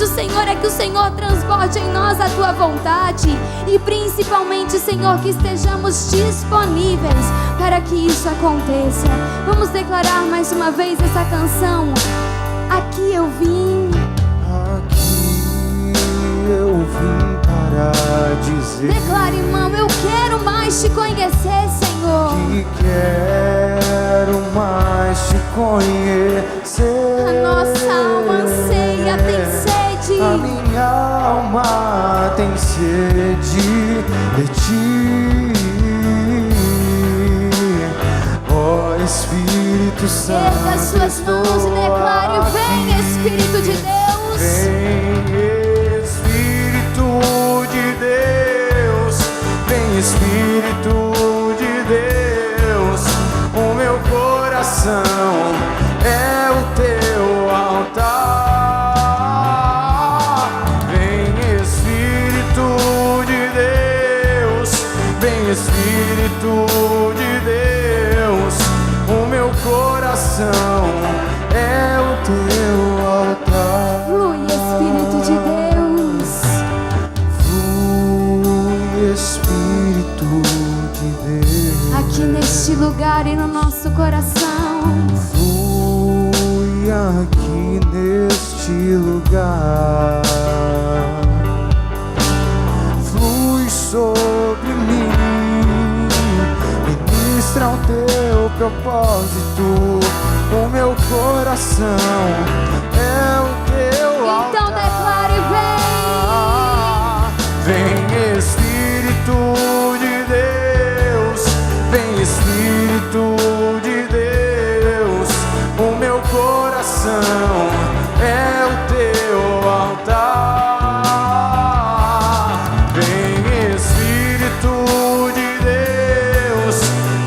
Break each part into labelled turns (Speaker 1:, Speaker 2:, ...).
Speaker 1: desejo, Senhor, é que o Senhor transborde em nós a Tua vontade. E principalmente, Senhor, que estejamos disponíveis para que isso aconteça. Vamos declarar mais uma vez essa canção. Aqui eu vim.
Speaker 2: Aqui eu vim para dizer.
Speaker 1: Declare, irmão, eu quero mais te conhecer, Senhor.
Speaker 2: Que quero mais te conhecer.
Speaker 1: A nossa alma anseia, tem sede.
Speaker 2: A minha alma tem sede de ti. Ó Espírito Santo,
Speaker 1: erga as suas mãos e declare: vem, Espírito de Deus.
Speaker 2: Vem, Espírito de Deus. Vem, Espírito de Deus. O meu coração é o teu altar. Vem, Espírito de Deus. Vem, Espírito de Deus. O meu coração é o teu altar.
Speaker 1: Flui, Espírito de Deus.
Speaker 2: Flui, Espírito de Deus.
Speaker 1: Aqui neste lugar e no nosso coração.
Speaker 2: Flui aqui neste lugar. Flui sobre mim. Ministra o teu propósito. O meu coração é o teu altar.
Speaker 1: Então declare:
Speaker 2: vem, Espírito de Deus. Vem, Espírito de Deus. O meu coração é o teu altar. Vem, Espírito de Deus.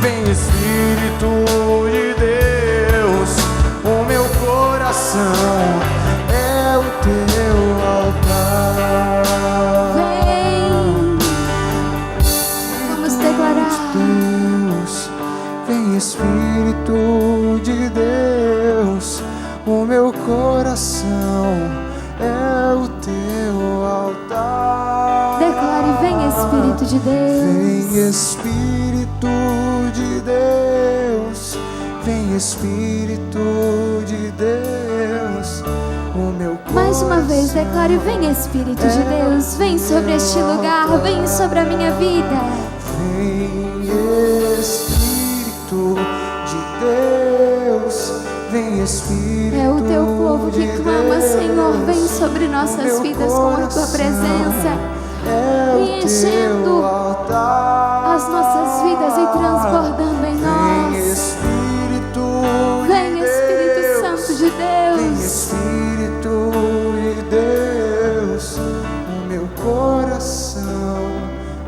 Speaker 2: Vem, Espírito de Deus. O meu coração é o teu altar.
Speaker 1: vem. Vamos declarar:
Speaker 2: Deus, vem, Espírito de Deus. O meu coração é o teu altar.
Speaker 1: declare: vem, Espírito de Deus.
Speaker 2: Vem, Espírito de Deus. Vem, Espírito de Deus. O meu coração.
Speaker 1: Mais uma vez declare: vem, Espírito de Deus. Vem sobre este lugar, vem sobre a minha vida.
Speaker 2: Vem, Espírito de Deus. Vem, Espírito.
Speaker 1: É o teu povo que
Speaker 2: de
Speaker 1: clama:
Speaker 2: Deus.
Speaker 1: Senhor, vem sobre nossas
Speaker 2: Meu
Speaker 1: vidas com a tua
Speaker 2: coração
Speaker 1: presença,
Speaker 2: é o
Speaker 1: enchendo
Speaker 2: teu altar.
Speaker 1: as nossas vidas e transbordando em
Speaker 2: Vem,
Speaker 1: nós.
Speaker 2: Espírito
Speaker 1: Vem,
Speaker 2: de
Speaker 1: Espírito
Speaker 2: Deus.
Speaker 1: Santo de
Speaker 2: Vem,
Speaker 1: Deus.
Speaker 2: Espírito de Deus. O meu coração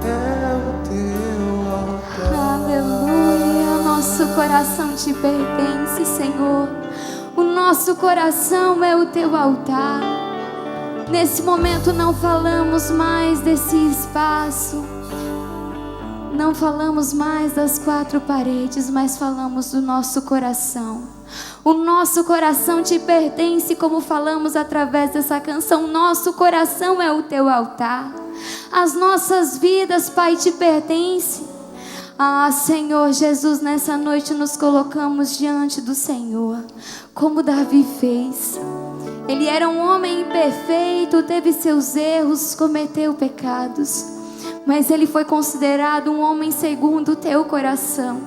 Speaker 2: é o teu altar.
Speaker 1: Aleluia. Nosso coração te pertence, Senhor. O nosso coração é o teu altar. Nesse momento não falamos mais desse espaço, não falamos mais das quatro paredes, mas falamos do nosso coração. O nosso coração te pertence, como falamos através dessa canção. Nosso coração é o teu altar. As nossas vidas, Pai, te pertencem. Ah, Senhor Jesus, nessa noite nos colocamos diante do Senhor, como Davi fez. Ele era um homem imperfeito, teve seus erros, cometeu pecados, mas ele foi considerado um homem segundo o teu coração,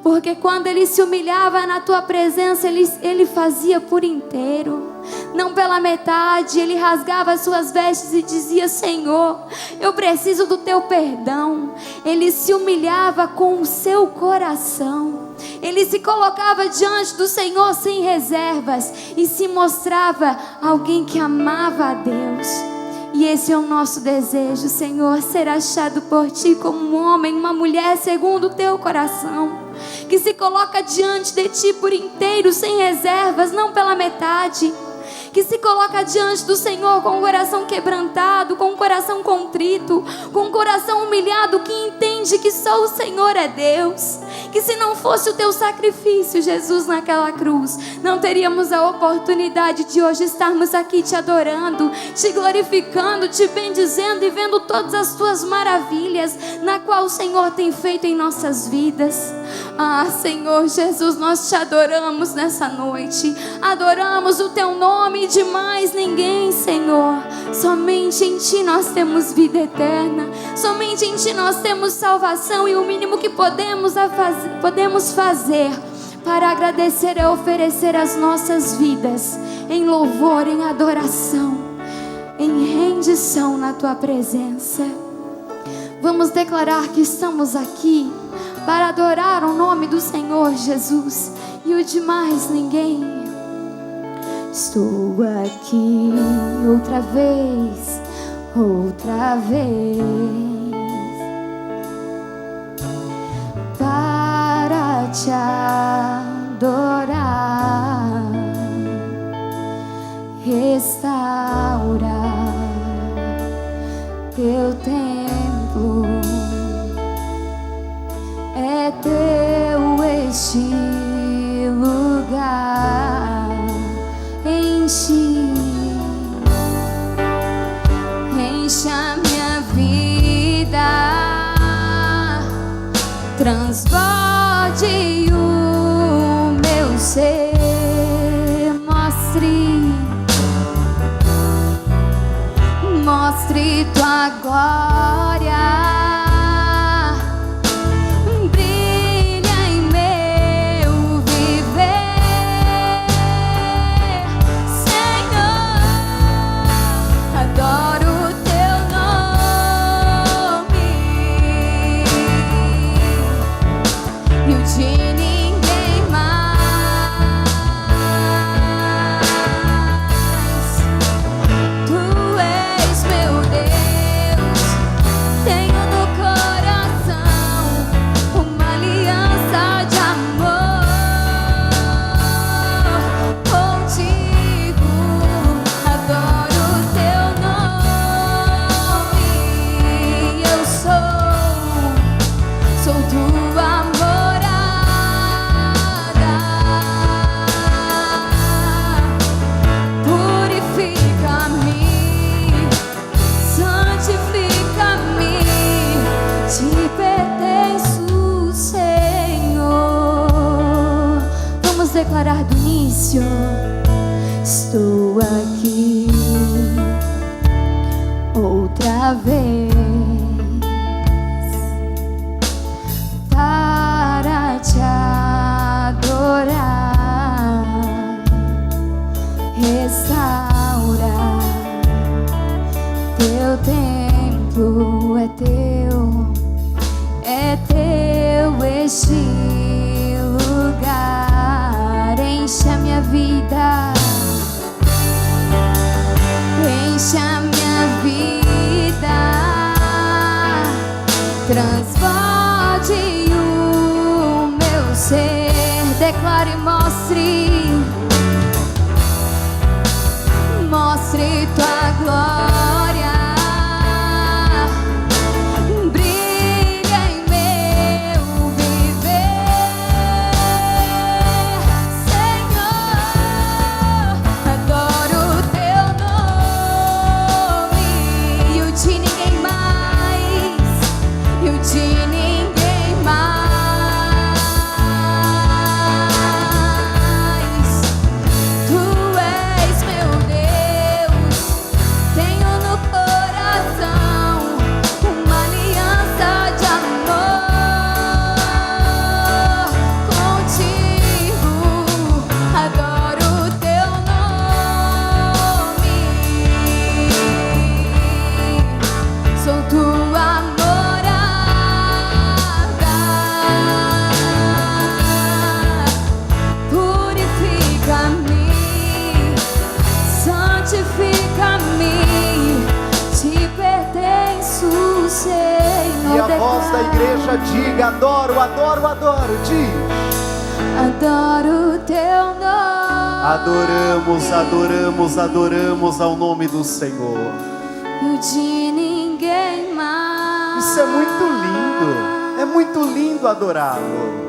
Speaker 1: porque quando ele se humilhava na tua presença, ele fazia por inteiro, não pela metade. Ele rasgava as suas vestes e dizia: Senhor, eu preciso do teu perdão. Ele se humilhava com o seu coração. Ele se colocava diante do Senhor sem reservas e se mostrava alguém que amava a Deus. E esse é o nosso desejo, Senhor, ser achado por Ti como um homem, uma mulher segundo o Teu coração, que se coloca diante de Ti por inteiro, sem reservas, não pela metade, que se coloca diante do Senhor com o coração quebrantado, com o coração contrito, com o coração humilhado, que entende entende que só o Senhor é Deus, que se não fosse o teu sacrifício, Jesus, naquela cruz, não teríamos a oportunidade de hoje estarmos aqui te adorando, te glorificando, te bendizendo e vendo todas as tuas maravilhas, na qual o Senhor tem feito em nossas vidas. Ah, Senhor Jesus, nós te adoramos nessa noite, adoramos o teu nome, de mais ninguém, Senhor. Somente em ti nós temos vida eterna, somente em ti nós temos salvação, e o mínimo que podemos fazer para agradecer é oferecer as nossas vidas em louvor, em adoração, em rendição na tua presença. Vamos declarar que estamos aqui para adorar o nome do Senhor Jesus e o de mais ninguém. Estou aqui outra vez, para te adorar, restaurar teu templo. É teu este lugar, enche a minha vida, transborde o meu ser, mostre tua glória. Declarar do início: estou aqui outra vez para te adorar, restaurar teu templo. É teu este lugar. Enche a minha vida, enche a minha vida, transborde o meu ser. Declare e mostre tua glória.
Speaker 2: Da igreja diga: adoro, adoro, adoro. Diz:
Speaker 1: adoro teu nome.
Speaker 2: Adoramos, adoramos, adoramos ao nome do Senhor.
Speaker 1: E o de ninguém mais.
Speaker 2: Isso é muito lindo. É muito lindo adorá-lo.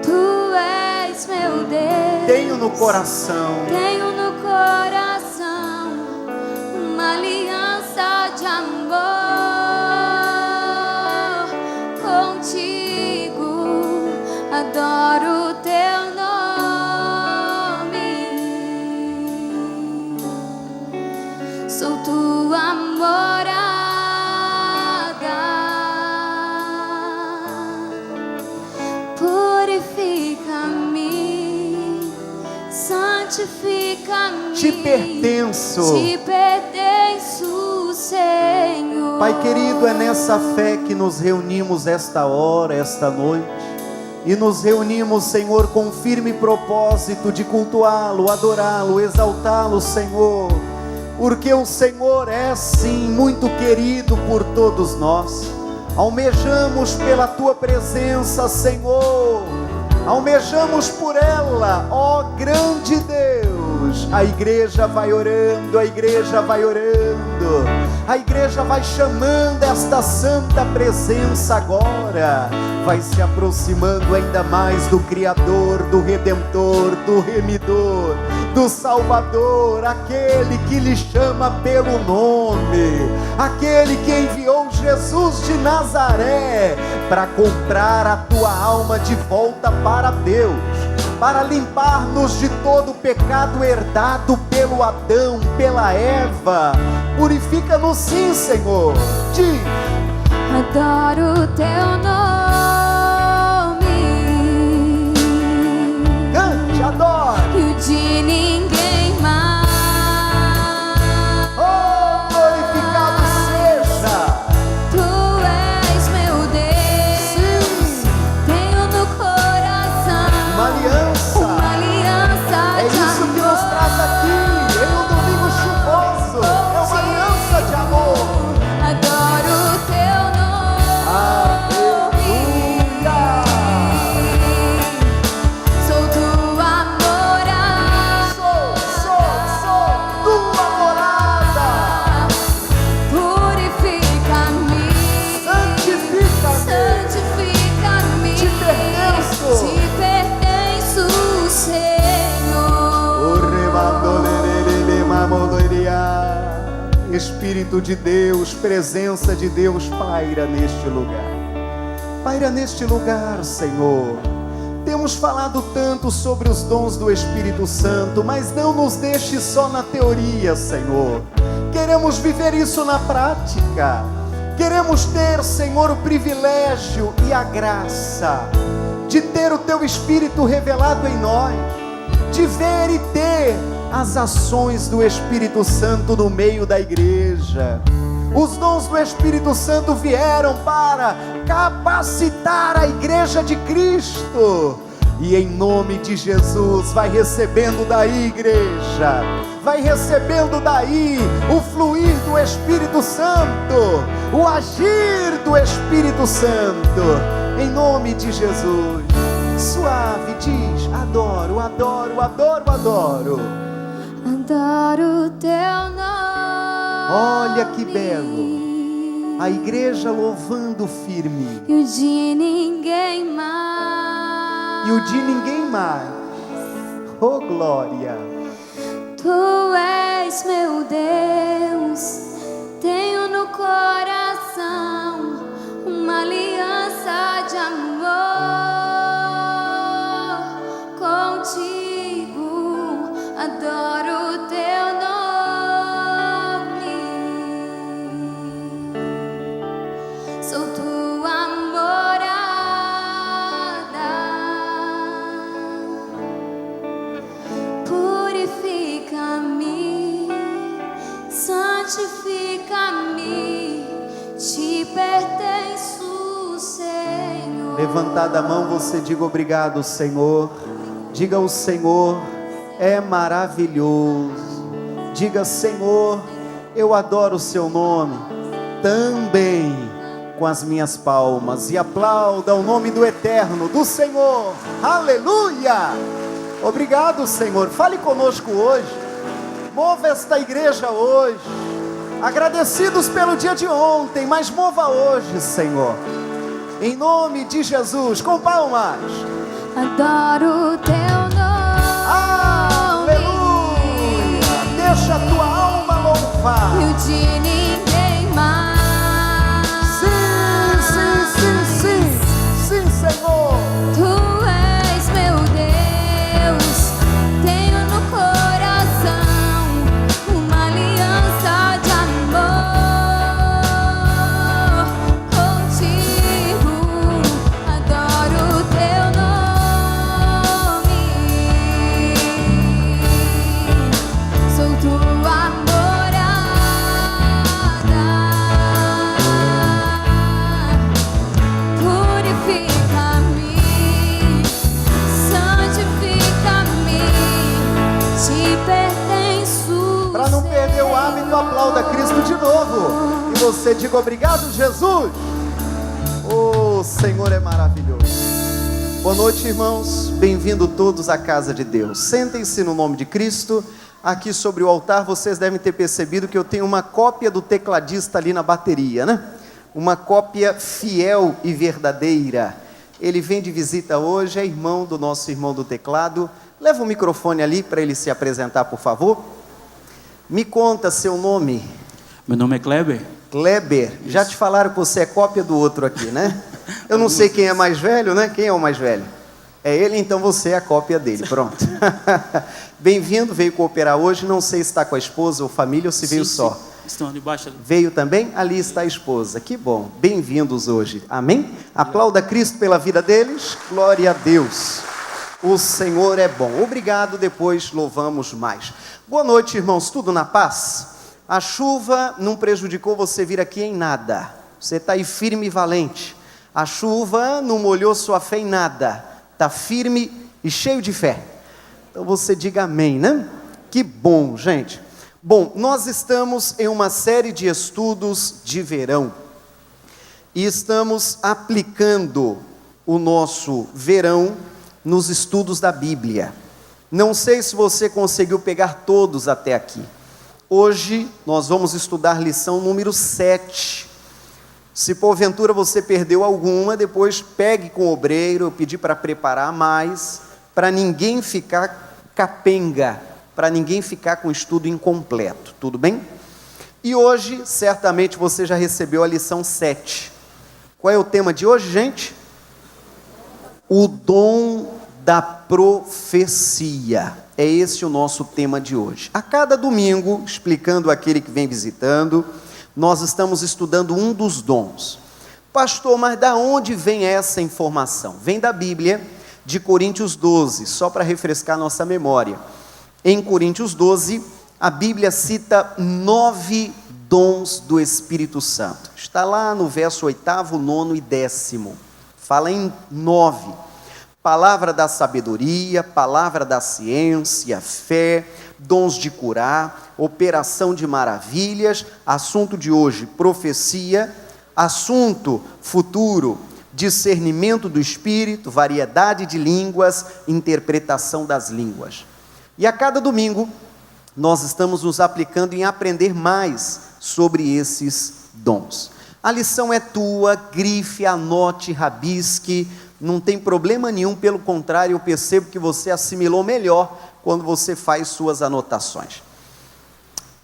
Speaker 1: Tu és meu Deus.
Speaker 2: Tenho no coração
Speaker 1: uma aliança de amor contigo. Adoro teu nome. Sou tua morada. Purifica-me, santifica-me.
Speaker 2: Te pertenço.
Speaker 1: Te pertenço, Senhor.
Speaker 2: Pai querido, é nessa fé que nos reunimos esta hora, esta noite. E nos reunimos, Senhor, com um firme propósito de cultuá-lo, adorá-lo, exaltá-lo, Senhor. Porque o Senhor é sim muito querido por todos nós. Almejamos pela tua presença, Senhor. Almejamos por ela, ó grande Deus. A igreja vai orando, a igreja vai orando. A igreja vai chamando esta santa presença agora. Vai se aproximando ainda mais do Criador, do Redentor, do Remidor, do Salvador, aquele que lhe chama pelo nome, aquele que enviou Jesus de Nazaré para comprar a tua alma de volta para Deus, para limpar-nos de todo o pecado herdado pelo Adão, pela Eva. Purifica-nos sim, Senhor. Diz:
Speaker 1: adoro teu nome.
Speaker 2: Cante, adore.
Speaker 1: E o de ninguém mais.
Speaker 2: Oh, glorificado seja.
Speaker 1: Tu és meu Deus.
Speaker 2: Sim.
Speaker 1: Tenho no coração
Speaker 2: Uma aliança.
Speaker 1: uma aliança
Speaker 2: É
Speaker 1: de
Speaker 2: isso que nos traz aqui em um domingo chuvoso. É uma aliança de amor.
Speaker 1: Adoro teu nome.
Speaker 2: Aleluia.
Speaker 1: Sou tua morada.
Speaker 2: Sou tua morada.
Speaker 1: Purifica-me,
Speaker 2: Santifica-me.
Speaker 1: santifica-me.
Speaker 2: Te pertenço.
Speaker 1: Te pertenço, Senhor.
Speaker 2: Espírito de Deus, presença de Deus, paira neste lugar. Paira neste lugar, Senhor. Temos falado tanto sobre os dons do Espírito Santo, mas não nos deixe só na teoria, Senhor. Queremos viver isso na prática. Queremos ter, Senhor, o privilégio e a graça de ter o Teu Espírito revelado em nós, de ver e ter as ações do Espírito Santo no meio da igreja. Os dons do Espírito Santo vieram para capacitar a igreja de Cristo. E em nome de Jesus, vai recebendo daí, igreja. Vai recebendo daí o fluir do Espírito Santo, o agir do Espírito Santo. Em nome de Jesus. Suave, diz: adoro, adoro, adoro, adoro.
Speaker 1: Adoro teu nome.
Speaker 2: Olha que belo. A igreja louvando firme.
Speaker 1: E o de ninguém mais.
Speaker 2: E o de ninguém mais. Oh, glória.
Speaker 1: Tu és meu Deus. Tenho no coração uma aliança de amor contigo. Adoro teu nome. Sou tua morada. Purifica-me, santifica-me. Te pertenço, Senhor.
Speaker 2: Levantada a mão, você diga: obrigado, Senhor. Diga: o Senhor é maravilhoso. Diga: Senhor, eu adoro o seu nome também com as minhas palmas. E aplauda o nome do Eterno, do Senhor. Aleluia. Obrigado, Senhor. Fale conosco hoje. Mova esta igreja hoje. Agradecidos pelo dia de ontem, mas mova hoje, Senhor. Em nome de Jesus, com palmas.
Speaker 1: Adoro o teu nome.
Speaker 2: Aleluia. Deixa a tua alma louvar.
Speaker 1: E o de ninguém mais.
Speaker 2: Sim, Senhor.
Speaker 1: Tu és meu Deus. Tenho no coração uma aliança de amor contigo. Adoro o teu nome. Sou tua morada. Purifica-me, santifica-me, te pertenço.
Speaker 2: Para não perder o hábito, aplauda Cristo de novo. E você diga obrigado, Jesus. Oh, Senhor é maravilhoso. Boa noite, irmãos. Bem-vindos todos à casa de Deus. Sentem-se no nome de Cristo. Aqui sobre o altar, vocês devem ter percebido que eu tenho uma cópia do tecladista ali na bateria, né? Uma cópia fiel e verdadeira. Ele vem de visita hoje, é irmão do nosso irmão do teclado. Leva o microfone ali para ele se apresentar, por favor. Me conta seu nome.
Speaker 3: Meu nome é Kleber.
Speaker 2: Kleber. Já te falaram que você é cópia do outro aqui, né? Eu não sei quem é mais velho, né? Quem é o mais velho? É ele, então você é a cópia dele. Pronto. Bem-vindo, veio cooperar hoje. Não sei se está com a esposa ou família ou se veio só.
Speaker 3: Sim. Estão ali embaixo.
Speaker 2: Veio também? Ali está a esposa. Que bom. Bem-vindos hoje. Amém? Aplauda Cristo pela vida deles. Glória a Deus. O Senhor é bom. Obrigado, depois louvamos mais. Boa noite, irmãos. Tudo na paz? A chuva não prejudicou você vir aqui em nada. Você está aí firme e valente. A chuva não molhou sua fé em nada. Está firme e cheio de fé. Então você diga amém, né? Que bom, gente. Bom, nós estamos em uma série de estudos de verão. E estamos aplicando o nosso verão nos estudos da Bíblia. Não sei se você conseguiu pegar todos até aqui. Hoje nós vamos estudar lição número 7. Se porventura você perdeu alguma, depois pegue com o obreiro, eu pedi para preparar mais, para ninguém ficar capenga, para ninguém ficar com o estudo incompleto, tudo bem? E hoje, certamente você já recebeu a lição 7. Qual é o tema de hoje, gente? O dom da profecia. É esse o nosso tema de hoje. A cada domingo, explicando aquele que vem visitando, nós estamos estudando um dos dons. Pastor, mas da onde vem essa informação? Vem da Bíblia, de Coríntios 12, só para refrescar nossa memória. Em Coríntios 12, a Bíblia cita 9 dons do Espírito Santo. Está lá no verso 8º, 9º e 10º. Fala em 9. Palavra da sabedoria, palavra da ciência, fé, dons de curar, operação de maravilhas, assunto de hoje, profecia, assunto futuro, discernimento do Espírito, variedade de línguas, interpretação das línguas. E a cada domingo, nós estamos nos aplicando em aprender mais sobre esses dons. A lição é tua, grife, anote, rabisque, não tem problema nenhum, pelo contrário, eu percebo que você assimilou melhor quando você faz suas anotações.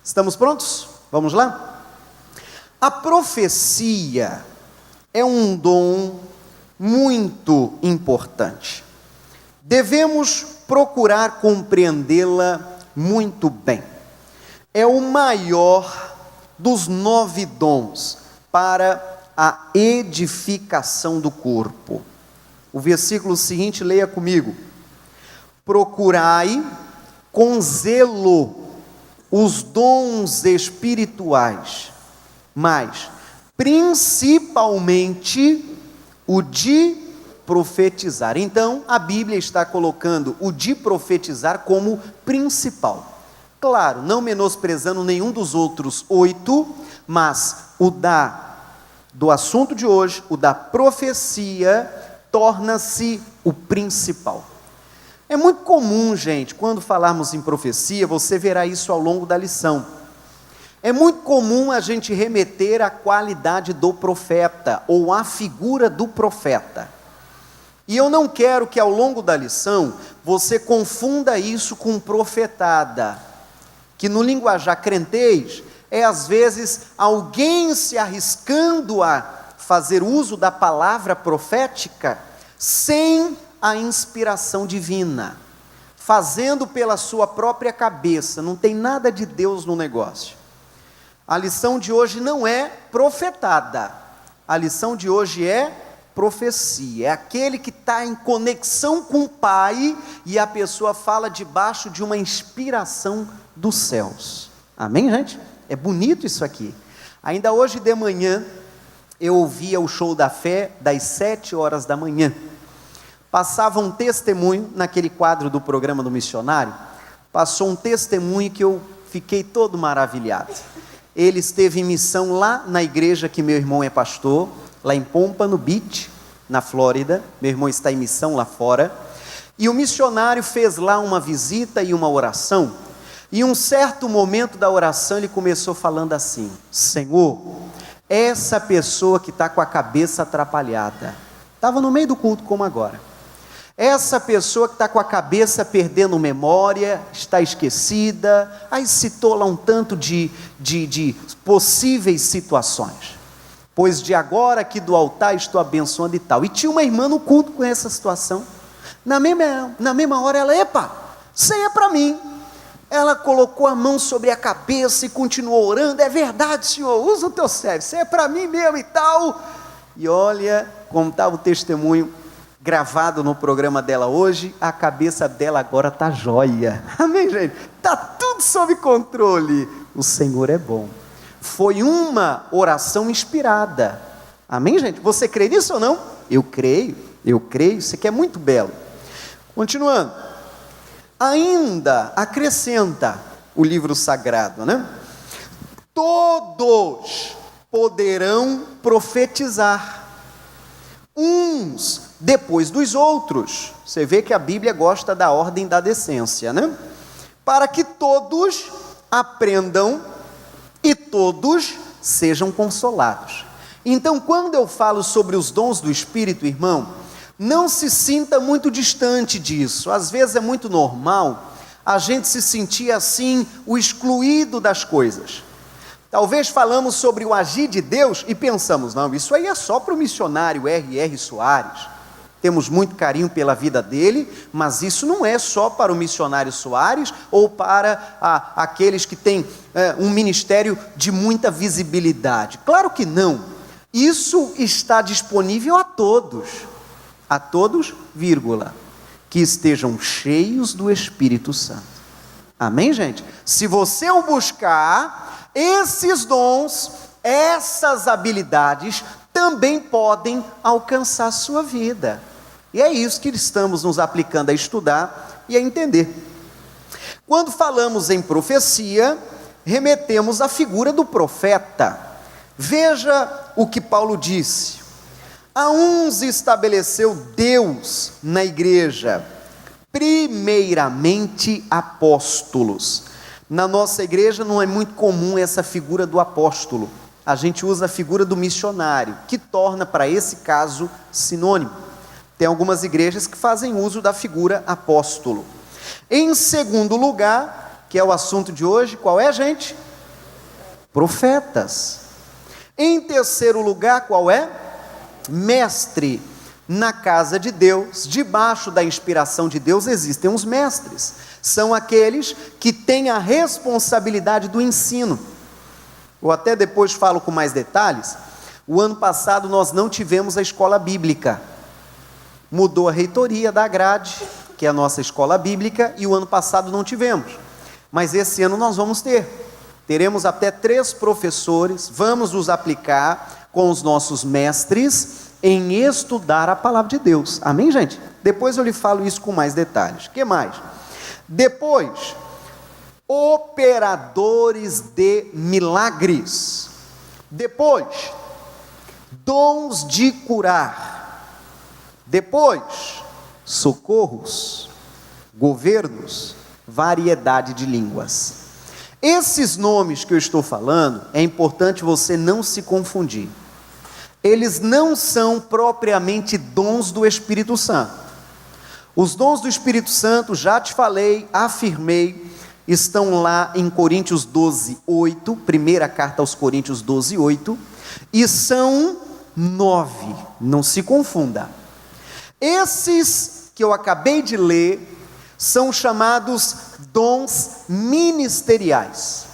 Speaker 2: Estamos prontos? Vamos lá? A profecia é um dom muito importante. Devemos procurar compreendê-la muito bem. É o maior dos 9 dons para a edificação do corpo. O versículo seguinte, leia comigo. Procurai com zelo os dons espirituais, mas principalmente o de profetizar. Então, a Bíblia está colocando o de profetizar como principal. Claro, não menosprezando nenhum dos outros 8, mas o do assunto de hoje, o da profecia, torna-se o principal. É muito comum, gente, quando falarmos em profecia, você verá isso ao longo da lição. É muito comum a gente remeter à qualidade do profeta ou à figura do profeta. E eu não quero que ao longo da lição você confunda isso com profetada, que no linguajar crentez é às vezes alguém se arriscando a fazer uso da palavra profética sem a inspiração divina, fazendo pela sua própria cabeça, não tem nada de Deus no negócio. A lição de hoje não é profetada, a lição de hoje é profecia, é aquele que está em conexão com o Pai e a pessoa fala debaixo de uma inspiração dos céus. Amém, gente? É bonito isso aqui. Ainda hoje de manhã, eu ouvia o show da fé das 7 horas da manhã. Passava um testemunho naquele quadro do programa do missionário, passou um testemunho que eu fiquei todo maravilhado. Ele esteve em missão lá na igreja que meu irmão é pastor, lá em Pompano Beach, na Flórida. Meu irmão está em missão lá fora. E o missionário fez lá uma visita e uma oração. E em um certo momento da oração ele começou falando assim: Senhor, essa pessoa que está com a cabeça atrapalhada, estava no meio do culto como agora, essa pessoa que está com a cabeça perdendo memória, está esquecida, aí citou lá um tanto de possíveis situações, pois de agora aqui do altar estou abençoando e tal. E tinha uma irmã no culto com essa situação, na mesma hora ela, epa, isso aí é para mim. Ela colocou a mão sobre a cabeça e continuou orando, é verdade, Senhor, usa o teu servo, isso é para mim mesmo e tal. E olha como estava o testemunho gravado no programa dela hoje, a cabeça dela agora está jóia. Amém, gente? Está tudo sob controle. O Senhor é bom. Foi uma oração inspirada. Amém, gente? Você crê nisso ou não? Eu creio, isso aqui é muito belo. Continuando. Ainda acrescenta o livro sagrado, né? Todos poderão profetizar, uns depois dos outros. Você vê que a Bíblia gosta da ordem da decência, né? Para que todos aprendam e todos sejam consolados. Então, quando eu falo sobre os dons do Espírito, irmão, não se sinta muito distante disso. Às vezes é muito normal a gente se sentir assim, o excluído das coisas. Talvez falamos sobre o agir de Deus e pensamos, não, isso aí é só para o missionário R.R. Soares. Temos muito carinho pela vida dele, mas isso não é só para o missionário Soares ou para aqueles que têm um ministério de muita visibilidade. Claro que não. Isso está disponível a todos, vírgula, que estejam cheios do Espírito Santo. Amém, gente? Se você o buscar, esses dons, essas habilidades também podem alcançar a sua vida. E é isso que estamos nos aplicando a estudar e a entender. Quando falamos em profecia, remetemos à figura do profeta. Veja o que Paulo disse: a uns estabeleceu Deus na igreja, primeiramente apóstolos. Na nossa igreja não é muito comum essa figura do apóstolo. A gente usa a figura do missionário, que torna para esse caso sinônimo. Tem algumas igrejas que fazem uso da figura apóstolo. Em segundo lugar, que é o assunto de hoje, qual é, gente? Profetas. Em terceiro lugar, qual é? Mestre. Na casa de Deus, debaixo da inspiração de Deus, existem os mestres. São aqueles que têm a responsabilidade do ensino. Eu até depois falo com mais detalhes. O ano passado nós não tivemos a escola bíblica. Mudou a reitoria da grade, que é a nossa escola bíblica, e o ano passado não tivemos. Mas esse ano nós vamos ter. Teremos até 3 professores, vamos nos aplicar com os nossos mestres em estudar a palavra de Deus. Amém, gente? Depois eu lhe falo isso com mais detalhes. O que mais? Depois, operadores de milagres. Depois, dons de curar. Depois, socorros, governos, variedade de línguas. Esses nomes que eu estou falando, é importante você não se confundir. Eles não são propriamente dons do Espírito Santo. Os dons do Espírito Santo, já te falei, afirmei, estão lá em Coríntios 12, 8, primeira carta aos Coríntios 12, 8, e são 9, não se confunda. Esses que eu acabei de ler, são chamados dons ministeriais.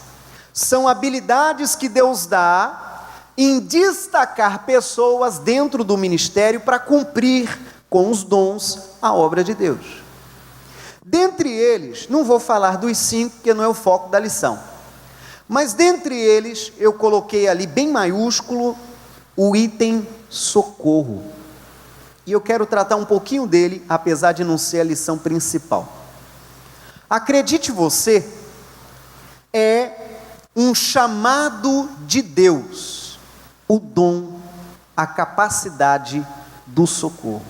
Speaker 2: São habilidades que Deus dá em destacar pessoas dentro do ministério para cumprir com os dons a obra de Deus. Dentre eles, não vou falar dos 5, porque não é o foco da lição, mas dentre eles, eu coloquei ali bem maiúsculo, o item socorro, e eu quero tratar um pouquinho dele, apesar de não ser a lição principal. Acredite você, é um chamado de Deus, o dom, a capacidade do socorro.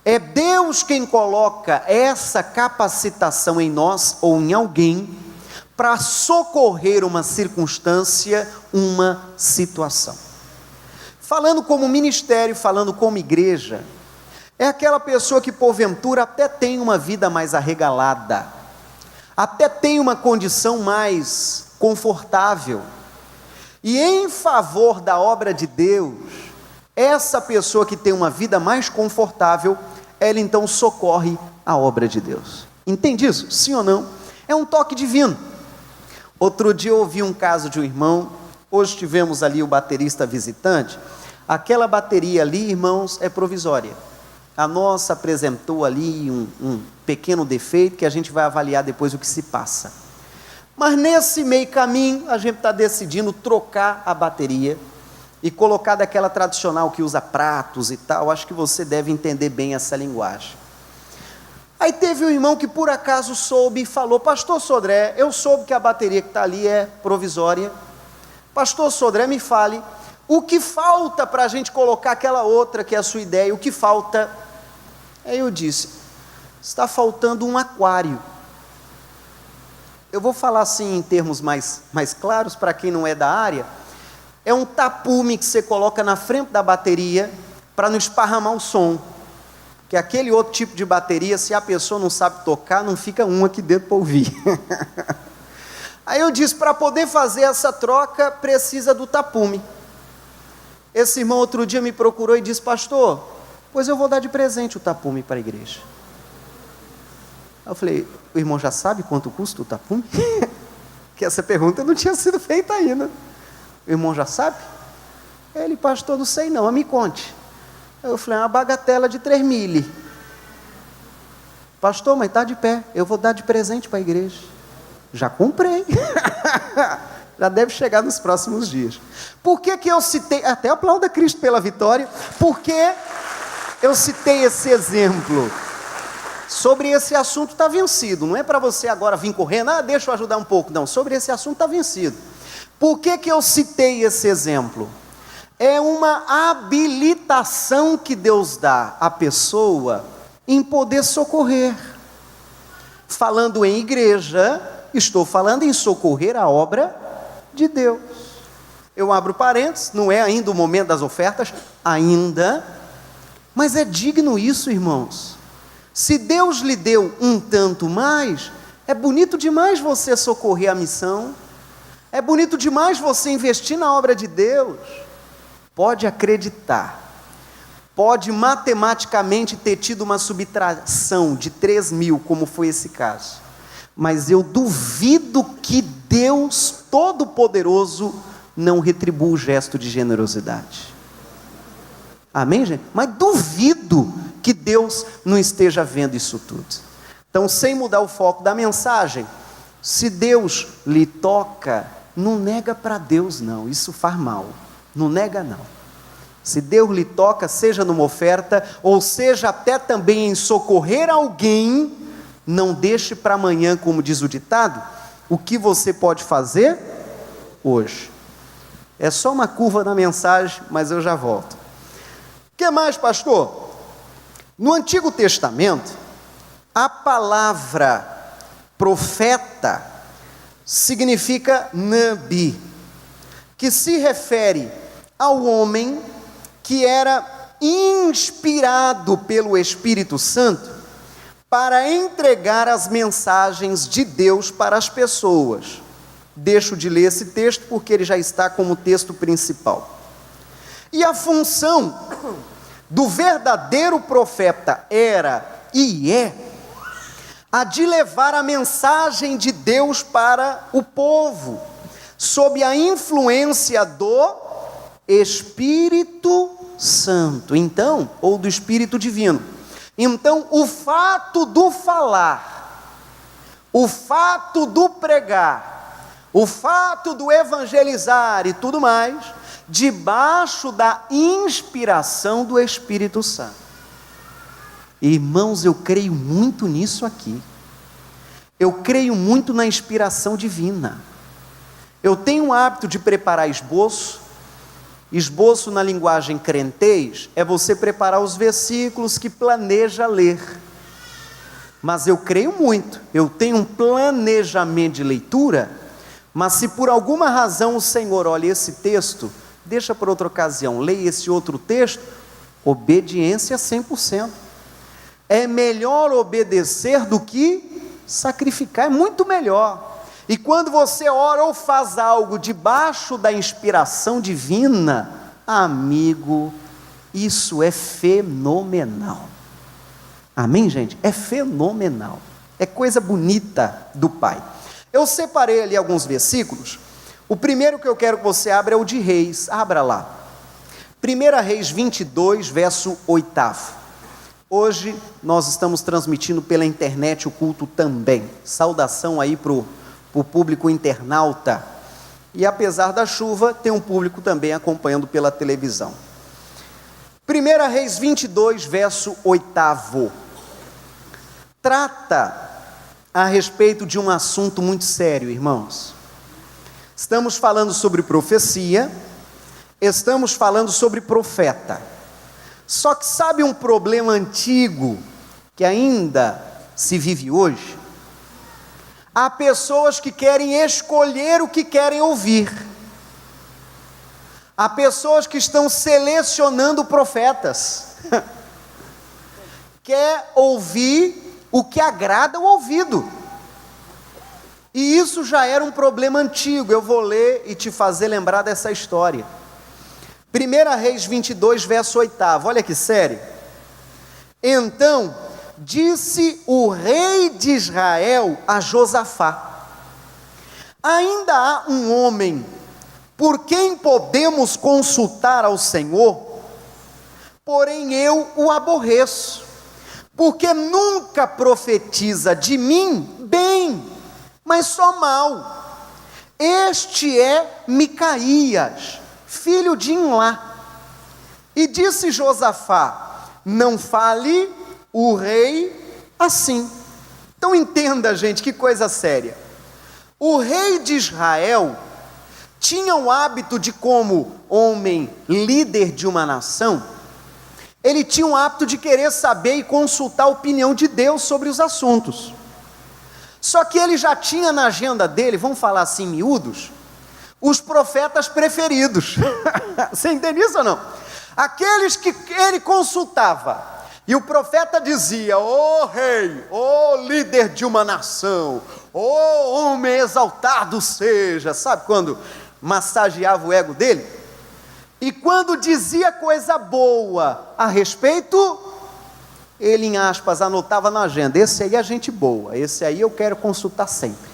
Speaker 2: É Deus quem coloca essa capacitação em nós ou em alguém para socorrer uma circunstância, uma situação. Falando como ministério, falando como igreja, é aquela pessoa que porventura até tem uma vida mais arregalada, até tem uma condição mais confortável, e em favor da obra de Deus, essa pessoa que tem uma vida mais confortável, ela então socorre a obra de Deus. Entende isso? Sim ou não? É um toque divino. Outro dia eu ouvi um caso de um irmão, hoje tivemos ali o baterista visitante, aquela bateria ali, irmãos, é provisória. A nossa apresentou ali um pequeno defeito que a gente vai avaliar depois o que se passa. Mas nesse meio caminho, a gente está decidindo trocar a bateria e colocar daquela tradicional que usa pratos e tal. Acho que você deve entender bem essa linguagem. Aí teve um irmão que por acaso soube e falou: pastor Sodré, eu soube que a bateria que está ali é provisória. Pastor Sodré, me fale, o que falta para a gente colocar aquela outra que é a sua ideia? O que falta? Aí eu disse: está faltando um aquário. Eu vou falar assim em termos mais claros para quem não é da área. É um tapume que você coloca na frente da bateria para não esparramar o som. Que aquele outro tipo de bateria, se a pessoa não sabe tocar, não fica um aqui dentro para ouvir. Aí eu disse, para poder fazer essa troca, precisa do tapume. Esse irmão outro dia me procurou e disse: pastor, pois eu vou dar de presente o tapume para a igreja. Eu falei: o irmão já sabe quanto custa o tapume? Que essa pergunta não tinha sido feita ainda. O irmão já sabe? Ele: pastor, não sei não, me conte. Eu falei: uma bagatela de 3.000. Pastor, mas está de pé, eu vou dar de presente para a igreja. Já comprei. Já deve chegar nos próximos dias. Por que eu citei, até aplauda Cristo pela vitória, porque eu citei esse exemplo? Sobre esse assunto está vencido, não é para você agora vir correndo, deixa eu ajudar um pouco, não, sobre esse assunto está vencido. Por que eu citei esse exemplo? É uma habilitação que Deus dá à pessoa em poder socorrer. Falando em igreja, estou falando em socorrer a obra de Deus. Eu abro parênteses, não é ainda o momento das ofertas, ainda, mas é digno isso, irmãos. Se Deus lhe deu um tanto mais, é bonito demais você socorrer a missão, é bonito demais você investir na obra de Deus. Pode acreditar, pode matematicamente ter tido uma subtração de 3.000, como foi esse caso, mas eu duvido que Deus Todo-Poderoso não retribua o gesto de generosidade. Amém, gente? Mas duvido que Deus não esteja vendo isso tudo. Então, sem mudar o foco da mensagem, se Deus lhe toca, não nega para Deus não, isso faz mal, não nega não. Se Deus lhe toca, seja numa oferta, ou seja até também em socorrer alguém, não deixe para amanhã, como diz o ditado, o que você pode fazer hoje. É só uma curva na mensagem, mas eu já volto. O que mais, pastor? No Antigo Testamento, a palavra profeta significa nabi, que se refere ao homem que era inspirado pelo Espírito Santo para entregar as mensagens de Deus para as pessoas. Deixo de ler esse texto porque ele já está como texto principal. E a função do verdadeiro profeta era e é a de levar a mensagem de Deus para o povo, sob a influência do Espírito Santo, então, ou do Espírito Divino. Então, o fato do falar, o fato do pregar, o fato do evangelizar e tudo mais, debaixo da inspiração do Espírito Santo. Irmãos, eu creio muito nisso aqui. Eu creio muito na inspiração divina. Eu tenho o hábito de preparar esboço. Esboço na linguagem crentez é você preparar os versículos que planeja ler. Mas eu creio muito, eu tenho um planejamento de leitura, mas se por alguma razão o Senhor olha esse texto, deixa para outra ocasião, leia esse outro texto, obediência 100%. É melhor obedecer do que sacrificar, é muito melhor. E quando você ora ou faz algo debaixo da inspiração divina, amigo, isso é fenomenal. Amém, gente? É fenomenal. É coisa bonita do Pai. Eu separei ali alguns versículos. O primeiro que eu quero que você abra é o de Reis. Abra lá. 1 Reis 22, verso 8. Hoje nós estamos transmitindo pela internet o culto também. Saudação aí para o público internauta, e apesar da chuva, tem um público também acompanhando pela televisão. 1 Reis 22, verso 8, trata a respeito de um assunto muito sério, irmãos. Estamos falando sobre profecia, estamos falando sobre profeta, só que sabe um problema antigo, que ainda se vive hoje? Há pessoas que querem escolher o que querem ouvir. Há pessoas que estão selecionando profetas. Quer ouvir o que agrada o ouvido. E isso já era um problema antigo. Eu vou ler e te fazer lembrar dessa história. 1 Reis 22, verso 8. Olha que sério. Então disse o rei de Israel a Josafá: ainda há um homem por quem podemos consultar ao Senhor, porém eu o aborreço, porque nunca profetiza de mim bem, mas só mal. Este é Micaías, filho de Imlá. E disse Josafá: não fale o rei assim. Então entenda, gente, que coisa séria. O rei de Israel tinha o hábito de, como homem líder de uma nação, ele tinha o hábito de querer saber e consultar a opinião de Deus sobre os assuntos. Só que ele já tinha na agenda dele, vamos falar assim miúdos, os profetas preferidos. Você entende isso ou não? Aqueles que ele consultava. E o profeta dizia: ó rei, ó líder de uma nação, ó homem exaltado seja. Sabe quando massageava o ego dele? E quando dizia coisa boa a respeito, ele, em aspas, anotava na agenda: esse aí é gente boa, esse aí eu quero consultar sempre.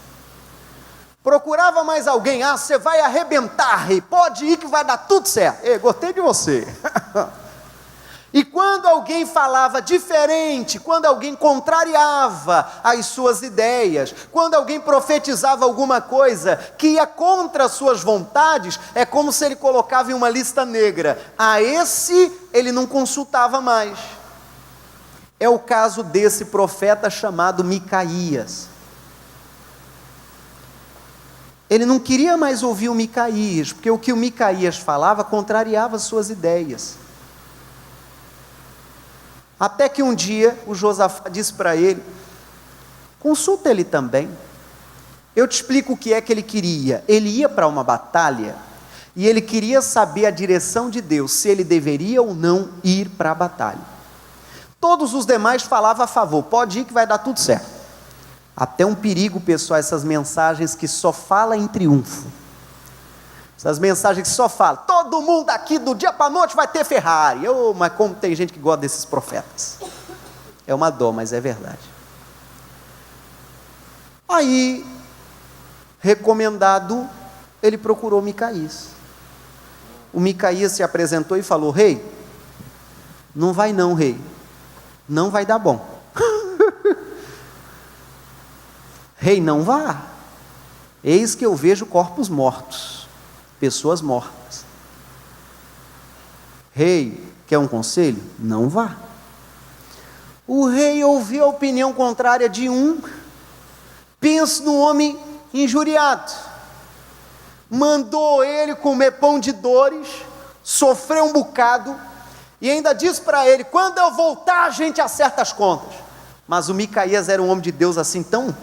Speaker 2: Procurava mais alguém: ah, você vai arrebentar, rei, pode ir que vai dar tudo certo. Ei, gostei de você. E quando alguém falava diferente, quando alguém contrariava as suas ideias, quando alguém profetizava alguma coisa que ia contra as suas vontades, é como se ele colocava em uma lista negra. A esse ele não consultava mais. É o caso desse profeta chamado Micaías. Ele não queria mais ouvir o Micaías, porque o que o Micaías falava contrariava as suas ideias. Até que um dia o Josafá disse para ele: consulta ele também. Eu te explico o que é que ele queria. Ele ia para uma batalha e ele queria saber a direção de Deus, se ele deveria ou não ir para a batalha. Todos os demais falavam a favor, pode ir que vai dar tudo certo. Até um perigo, pessoal, essas mensagens que só falam em triunfo. Essas mensagens que só falam, todo mundo aqui do dia para a noite vai ter Ferrari. Mas como tem gente que gosta desses profetas. É uma dó, mas é verdade. Aí, recomendado, ele procurou Micaías. O Micaías se apresentou e falou: rei, não vai não, rei, não vai dar bom. Rei, não vá, eis que eu vejo corpos mortos, pessoas mortas. Rei, quer um conselho? Não vá. O rei ouviu a opinião contrária de um, pensa no homem injuriado, mandou ele comer pão de dores, sofreu um bocado, e ainda disse para ele: quando eu voltar a gente acerta as contas. Mas o Micaías era um homem de Deus assim tão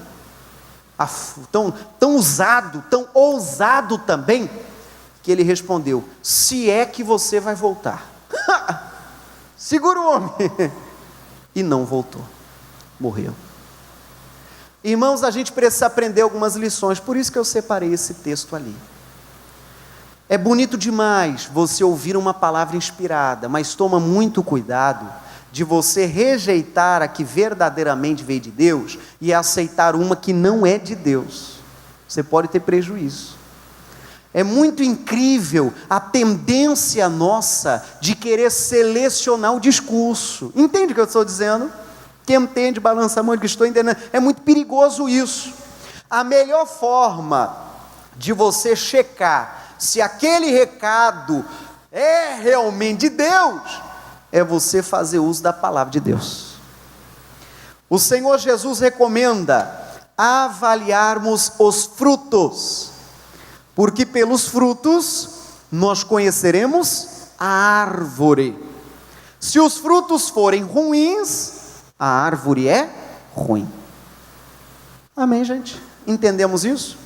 Speaker 2: usado, tão ousado também, que ele respondeu: se é que você vai voltar. Segura o homem. E não voltou, morreu. Irmãos, a gente precisa aprender algumas lições, por isso que eu separei esse texto ali. É bonito demais você ouvir uma palavra inspirada, mas toma muito cuidado de você rejeitar a que verdadeiramente veio de Deus e aceitar uma que não é de Deus. Você pode ter prejuízo. É muito incrível a tendência nossa de querer selecionar o discurso. Entende o que eu estou dizendo? Quem entende, balança a mão, que estou entendendo. É muito perigoso isso. A melhor forma de você checar se aquele recado é realmente de Deus, é você fazer uso da palavra de Deus. O Senhor Jesus recomenda avaliarmos os frutos, porque pelos frutos nós conheceremos a árvore. Se os frutos forem ruins, a árvore é ruim. Amém, gente? Entendemos isso?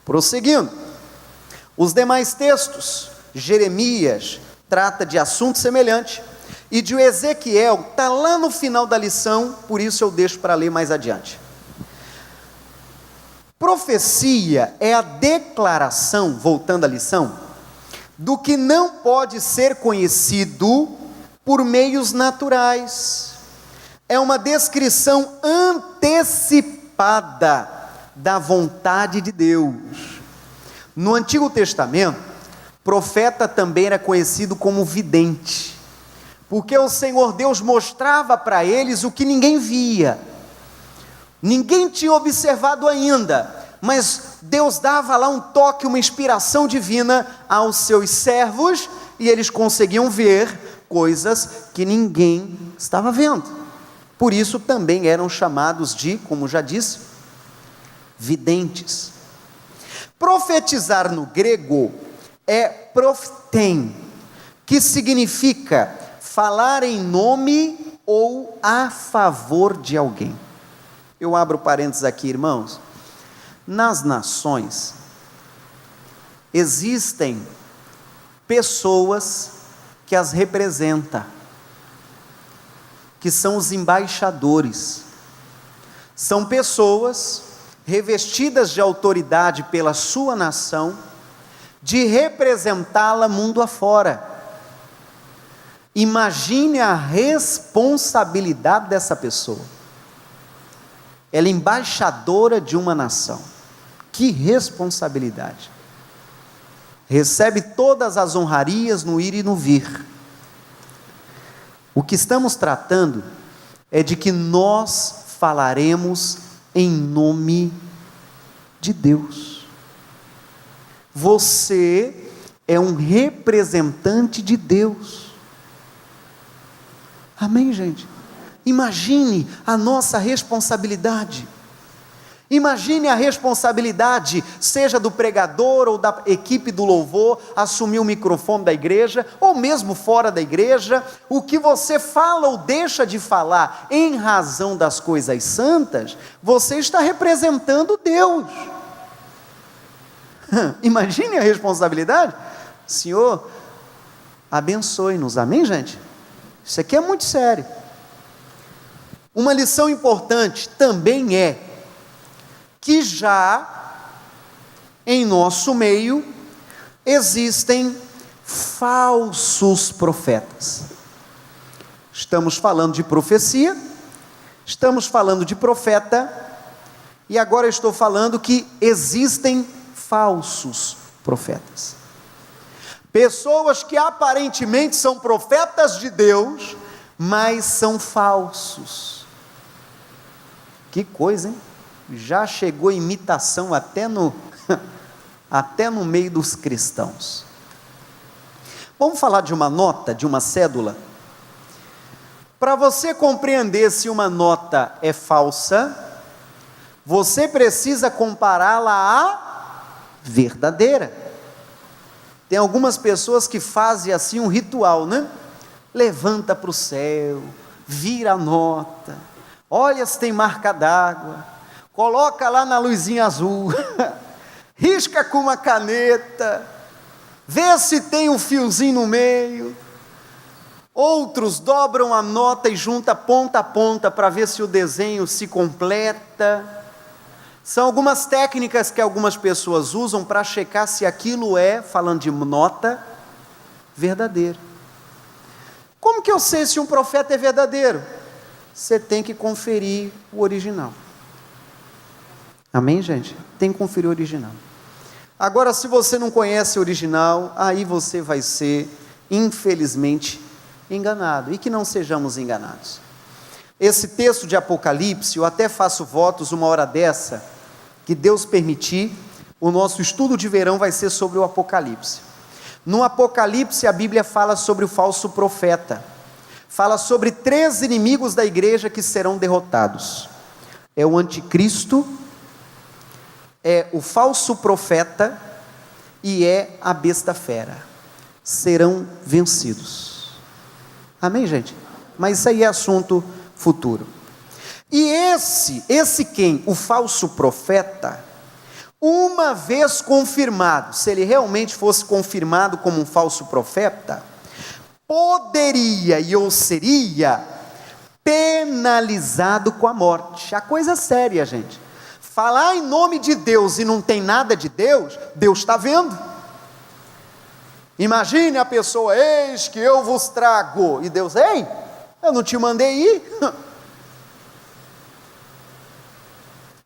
Speaker 2: Prosseguindo, os demais textos, Jeremias trata de assunto semelhante, e de Ezequiel está lá no final da lição, por isso eu deixo para ler mais adiante. Profecia é a declaração, voltando à lição, do que não pode ser conhecido por meios naturais. É uma descrição antecipada da vontade de Deus. No Antigo Testamento, profeta também era conhecido como vidente, porque o Senhor Deus mostrava para eles o que ninguém via. Ninguém tinha observado ainda, mas Deus dava lá um toque, uma inspiração divina aos seus servos, e eles conseguiam ver coisas que ninguém estava vendo. Por isso também eram chamados de, como já disse, videntes. Profetizar no grego é prophetein, que significa falar em nome ou a favor de alguém. Eu abro parênteses aqui, irmãos. Nas nações, existem pessoas que as representam, que são os embaixadores. São pessoas revestidas de autoridade pela sua nação, de representá-la mundo afora. Imagine a responsabilidade dessa pessoa. Ela é embaixadora de uma nação. Que responsabilidade! Recebe todas as honrarias no ir e no vir. O que estamos tratando é de que nós falaremos em nome de Deus. Você é um representante de Deus. Amém, gente? Imagine a nossa responsabilidade. Imagine a responsabilidade, seja do pregador ou da equipe do louvor, assumir o microfone da igreja, ou mesmo fora da igreja, o que você fala ou deixa de falar em razão das coisas santas, você está representando Deus. Imagine a responsabilidade. Senhor, abençoe-nos, amém, gente? Isso aqui é muito sério. Uma lição importante também é que já em nosso meio existem falsos profetas. Estamos falando de profecia, estamos falando de profeta, e agora eu estou falando que existem falsos profetas. Pessoas que aparentemente são profetas de Deus, mas são falsos. Que coisa, hein? Já chegou imitação até no meio dos cristãos. Vamos falar de uma nota, de uma cédula? Para você compreender se uma nota é falsa, você precisa compará-la à verdadeira. Tem algumas pessoas que fazem assim um ritual, né? Levanta para o céu, vira a nota, olha se tem marca d'água, coloca lá na luzinha azul, risca com uma caneta, vê se tem um fiozinho no meio. Outros dobram a nota e juntam ponta a ponta para ver se o desenho se completa. São algumas técnicas que algumas pessoas usam para checar se aquilo é, falando de nota, verdadeiro. Como que eu sei se um profeta é verdadeiro? Você tem que conferir o original. Amém, gente? Tem que conferir o original. Agora, se você não conhece o original, aí você vai ser, infelizmente, enganado. E que não sejamos enganados. Esse texto de Apocalipse, eu até faço votos uma hora dessa, que Deus permitir, o nosso estudo de verão vai ser sobre o Apocalipse. No Apocalipse a Bíblia fala sobre o falso profeta, fala sobre 3 inimigos da igreja que serão derrotados. É o anticristo, é o falso profeta e é a besta fera. Serão vencidos. Amém, gente? Mas isso aí é assunto futuro. E esse quem? O falso profeta, uma vez confirmado, se ele realmente fosse confirmado como um falso profeta, poderia ou seria penalizado com a morte. A coisa é séria, gente. Falar em nome de Deus e não tem nada de Deus, Deus está vendo. Imagine a pessoa, eis que eu vos trago, e Deus, ei, eu não te mandei ir.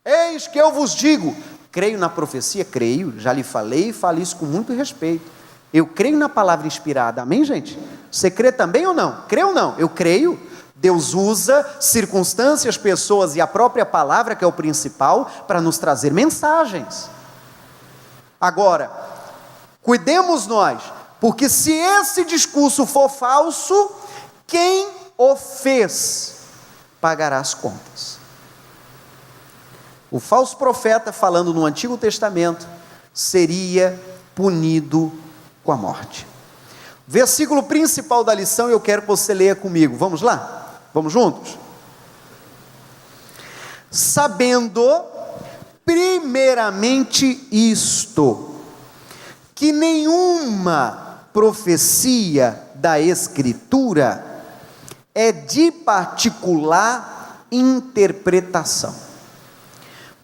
Speaker 2: Eis que eu vos digo, creio na profecia, creio, já lhe falei e falo isso com muito respeito. Eu creio na palavra inspirada, amém, gente? Você crê também ou não? Crê ou não? Eu creio. Deus usa circunstâncias, pessoas e a própria palavra, que é o principal, para nos trazer mensagens. Agora, cuidemos nós, porque se esse discurso for falso, quem o fez pagará as contas. O falso profeta, falando no Antigo Testamento, seria punido com a morte. Versículo principal da lição, eu quero que você leia comigo. Vamos lá? Vamos juntos? Sabendo, primeiramente isto, que nenhuma profecia da Escritura é de particular interpretação.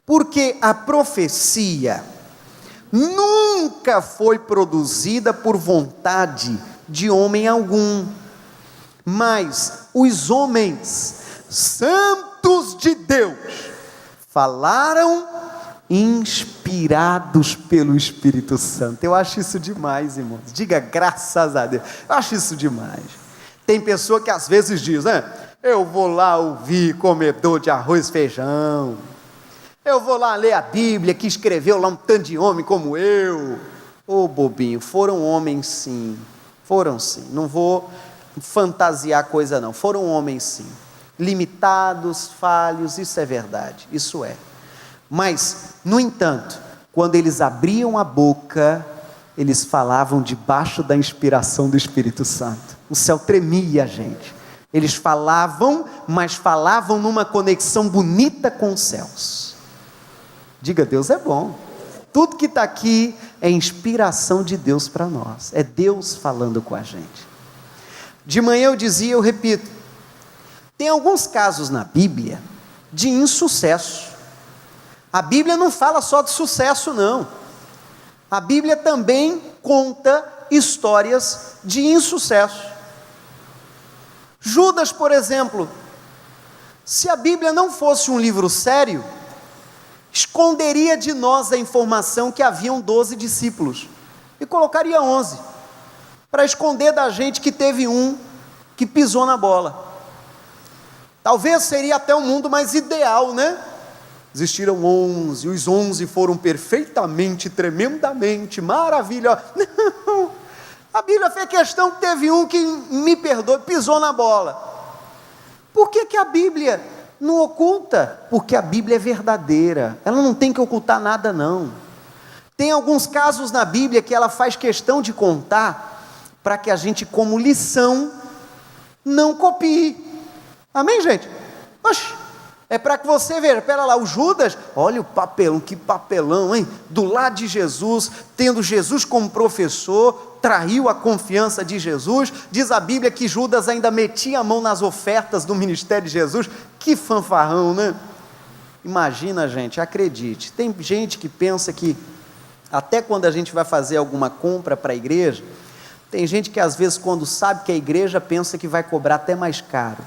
Speaker 2: Porque a profecia nunca foi produzida por vontade de homem algum, mas os homens santos de Deus falaram inspirados pelo Espírito Santo. Eu acho isso demais, irmãos. Diga graças a Deus. Eu acho isso demais. Tem pessoa que às vezes diz, né? Eu vou lá ouvir comedor de arroz e feijão. Eu vou lá ler a Bíblia, que escreveu lá um tanto de homem como eu. Ô bobinho, foram homens sim. Foram sim. Não vou fantasiar coisa não. Foram homens sim. Limitados, falhos, isso é verdade. Isso é. Mas, no entanto, quando eles abriam a boca, eles falavam debaixo da inspiração do Espírito Santo. O céu tremia, gente. Eles falavam, mas falavam numa conexão bonita com os céus. Diga, Deus é bom. Tudo que está aqui é inspiração de Deus para nós, é Deus falando com a gente. De manhã eu dizia, eu repito, tem alguns casos na Bíblia de insucesso. A Bíblia não fala só de sucesso, não. A Bíblia também conta histórias de insucesso. Judas, por exemplo, se a Bíblia não fosse um livro sério, esconderia de nós a informação que haviam 12 discípulos e colocaria 11, para esconder da gente que teve um que pisou na bola. Talvez seria até um mundo mais ideal, né? Existiram 11, os 11 foram perfeitamente, tremendamente, maravilhosos. Não, a Bíblia fez questão que teve um que, me perdoe, pisou na bola. Por que a Bíblia não oculta? Porque a Bíblia é verdadeira, ela não tem que ocultar nada, não. Tem alguns casos na Bíblia que ela faz questão de contar, para que a gente, como lição, não copie. Amém, gente? Oxe, é para que você veja, pera lá, o Judas, olha o papelão, que papelão, hein? Do lado de Jesus, tendo Jesus como professor, traiu a confiança de Jesus. Diz a Bíblia que Judas ainda metia a mão nas ofertas do ministério de Jesus. Que fanfarrão, né? Imagina, gente, acredite, tem gente que pensa que, até quando a gente vai fazer alguma compra para a igreja, tem gente que às vezes quando sabe que é igreja, pensa que vai cobrar até mais caro.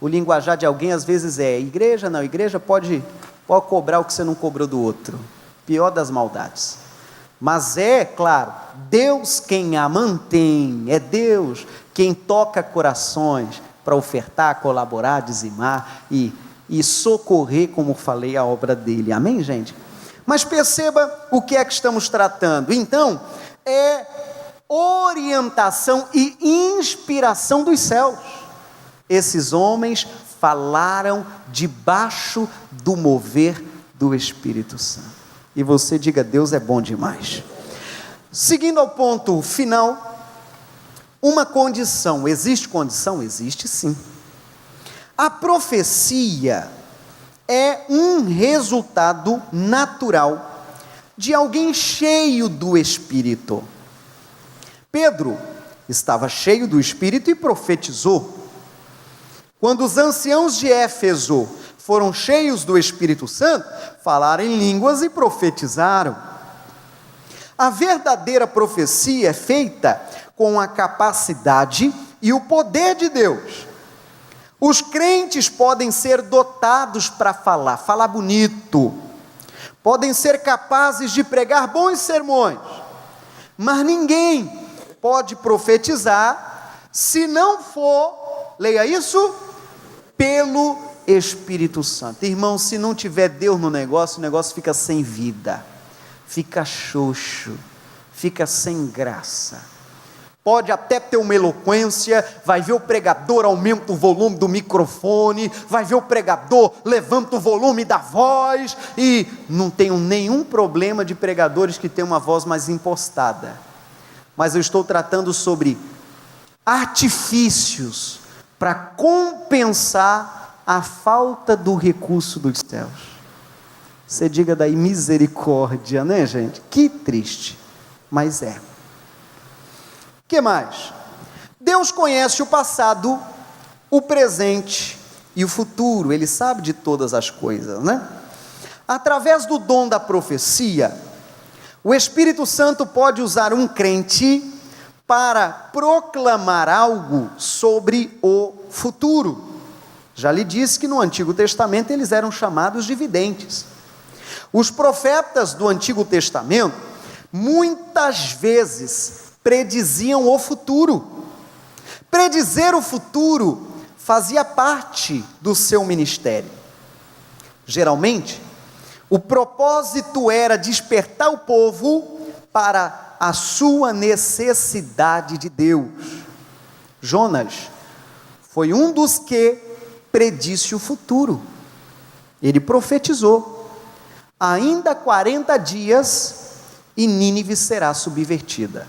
Speaker 2: O linguajar de alguém às vezes é, igreja não, igreja pode cobrar o que você não cobrou do outro. Pior das maldades. Mas é, claro, Deus quem a mantém, é Deus quem toca corações para ofertar, colaborar, dizimar e socorrer, como falei, a obra dele. Amém, gente? Mas perceba o que é que estamos tratando. Então, é orientação e inspiração dos céus. Esses homens falaram debaixo do mover do Espírito Santo. E você diga, Deus é bom demais. Seguindo ao ponto final, uma condição. Existe condição? Existe sim. A profecia é um resultado natural de alguém cheio do Espírito. Pedro estava cheio do Espírito e profetizou. Quando os anciãos de Éfeso foram cheios do Espírito Santo, falaram em línguas e profetizaram. A verdadeira profecia é feita com a capacidade e o poder de Deus. Os crentes podem ser dotados para falar bonito, podem ser capazes de pregar bons sermões, mas ninguém pode profetizar se não for, leia isso, pelo Espírito Santo. Irmão, se não tiver Deus no negócio, o negócio fica sem vida, fica xoxo, fica sem graça. Pode até ter uma eloquência, vai ver o pregador, aumenta o volume do microfone, vai ver o pregador, levanta o volume da voz, e não tenho nenhum problema de pregadores que têm uma voz mais impostada, mas eu estou tratando sobre artifícios para compensar a falta do recurso dos céus. Você diga daí misericórdia, né, gente? Que triste, mas é. Que mais? Deus conhece o passado, o presente e o futuro. Ele sabe de todas as coisas, né? Através do dom da profecia, o Espírito Santo pode usar um crente para proclamar algo sobre o futuro. Já lhe disse que no Antigo Testamento eles eram chamados de videntes. Os profetas do Antigo Testamento muitas vezes prediziam o futuro. Predizer o futuro fazia parte do seu ministério. Geralmente, o propósito era despertar o povo para a sua necessidade de Deus. Jonas foi um dos que predisse o futuro. Ele profetizou: ainda 40 dias e Nínive será subvertida.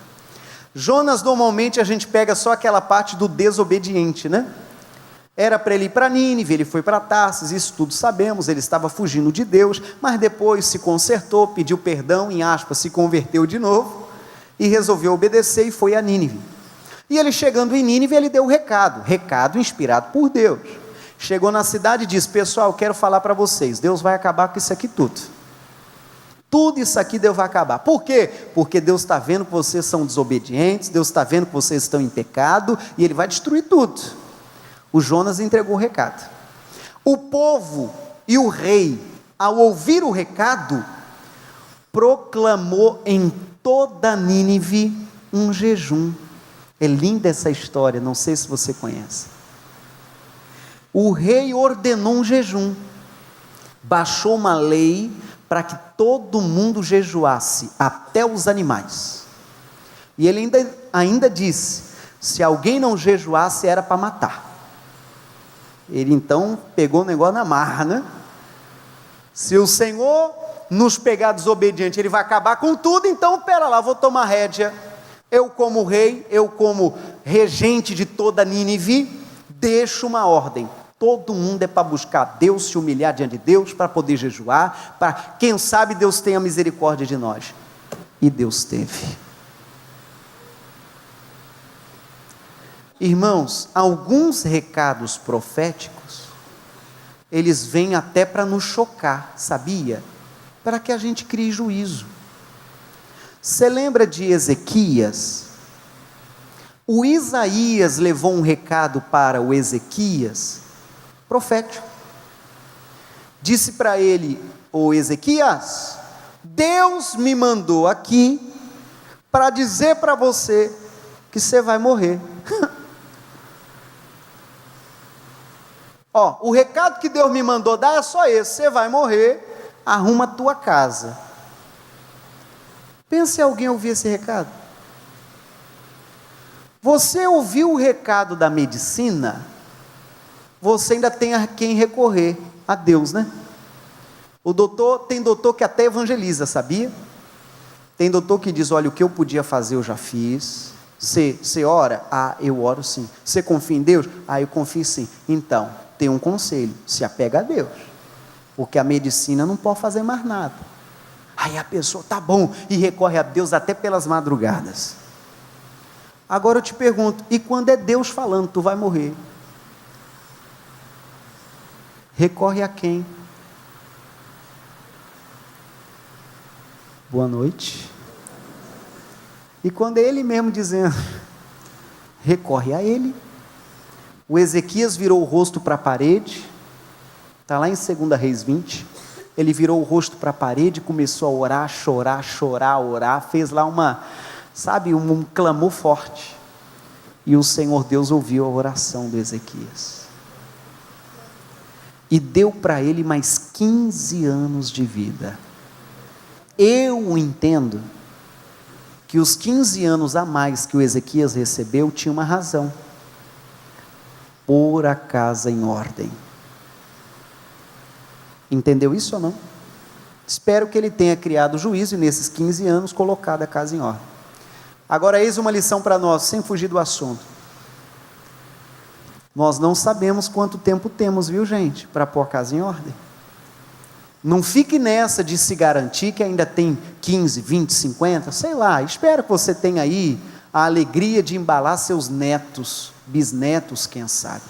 Speaker 2: Jonas, normalmente a gente pega só aquela parte do desobediente, né? Era para ele ir para Nínive, ele foi para Tarsis, isso tudo sabemos, ele estava fugindo de Deus, mas depois se consertou, pediu perdão, em aspas, se converteu de novo, e resolveu obedecer e foi a Nínive. E ele chegando em Nínive, ele deu o recado inspirado por Deus. Chegou na cidade e disse: pessoal, quero falar para vocês, Deus vai acabar com isso aqui tudo. Tudo isso aqui Deus vai acabar. Por quê? Porque Deus está vendo que vocês são desobedientes, Deus está vendo que vocês estão em pecado, e Ele vai destruir tudo. O Jonas entregou o recado. O povo e o rei, ao ouvir o recado, proclamou em toda Nínive um jejum. É linda essa história, não sei se você conhece. O rei ordenou um jejum, baixou uma lei para que todo mundo jejuasse, até os animais. E ele ainda disse, se alguém não jejuasse era para matar. Ele então pegou o negócio na marra, né? Se o Senhor nos pegar desobediente, Ele vai acabar com tudo, então pera lá, vou tomar rédea. Eu como rei, eu como regente de toda Nínive, deixo uma ordem. Todo mundo é para buscar Deus, se humilhar diante de Deus, para poder jejuar, para, quem sabe, Deus tenha misericórdia de nós. E Deus teve. Irmãos, alguns recados proféticos, eles vêm até para nos chocar, sabia? Para que a gente crie juízo. Você lembra de Ezequias? O Isaías levou um recado para o Ezequias, profético. Disse para ele: ô Ezequias, Deus me mandou aqui para dizer para você que você vai morrer. Ó, o recado que Deus me mandou dar é só esse: você vai morrer, arruma a tua casa. Pense se alguém ouvir esse recado. Você ouviu o recado da medicina, você ainda tem a quem recorrer, a Deus, né? Tem doutor que até evangeliza, sabia? Tem doutor que diz: olha, o que eu podia fazer eu já fiz. Você ora? Ah, eu oro sim. Você confia em Deus? Ah, eu confio sim. Então, tem um conselho: se apega a Deus, porque a medicina não pode fazer mais nada. Aí a pessoa, tá bom, e recorre a Deus até pelas madrugadas. Agora eu te pergunto, e quando é Deus falando, tu vai morrer? Recorre a quem? Boa noite. E quando é Ele mesmo dizendo, recorre a Ele. O Ezequias virou o rosto para a parede, está lá em 2 Reis 20, ele virou o rosto para a parede, começou a orar, chorar, orar, fez lá um clamor forte, e o Senhor Deus ouviu a oração do Ezequias, e deu para ele mais 15 anos de vida. Eu entendo que os 15 anos a mais que o Ezequias recebeu tinha uma razão: pôr a casa em ordem. Entendeu isso ou não? Espero que ele tenha criado juízo e nesses 15 anos colocado a casa em ordem. Agora eis uma lição para nós, sem fugir do assunto. Nós não sabemos quanto tempo temos, viu gente, para pôr a casa em ordem. Não fique nessa de se garantir que ainda tem 15, 20, 50, sei lá. Espero que você tenha aí a alegria de embalar seus netos, bisnetos, quem sabe.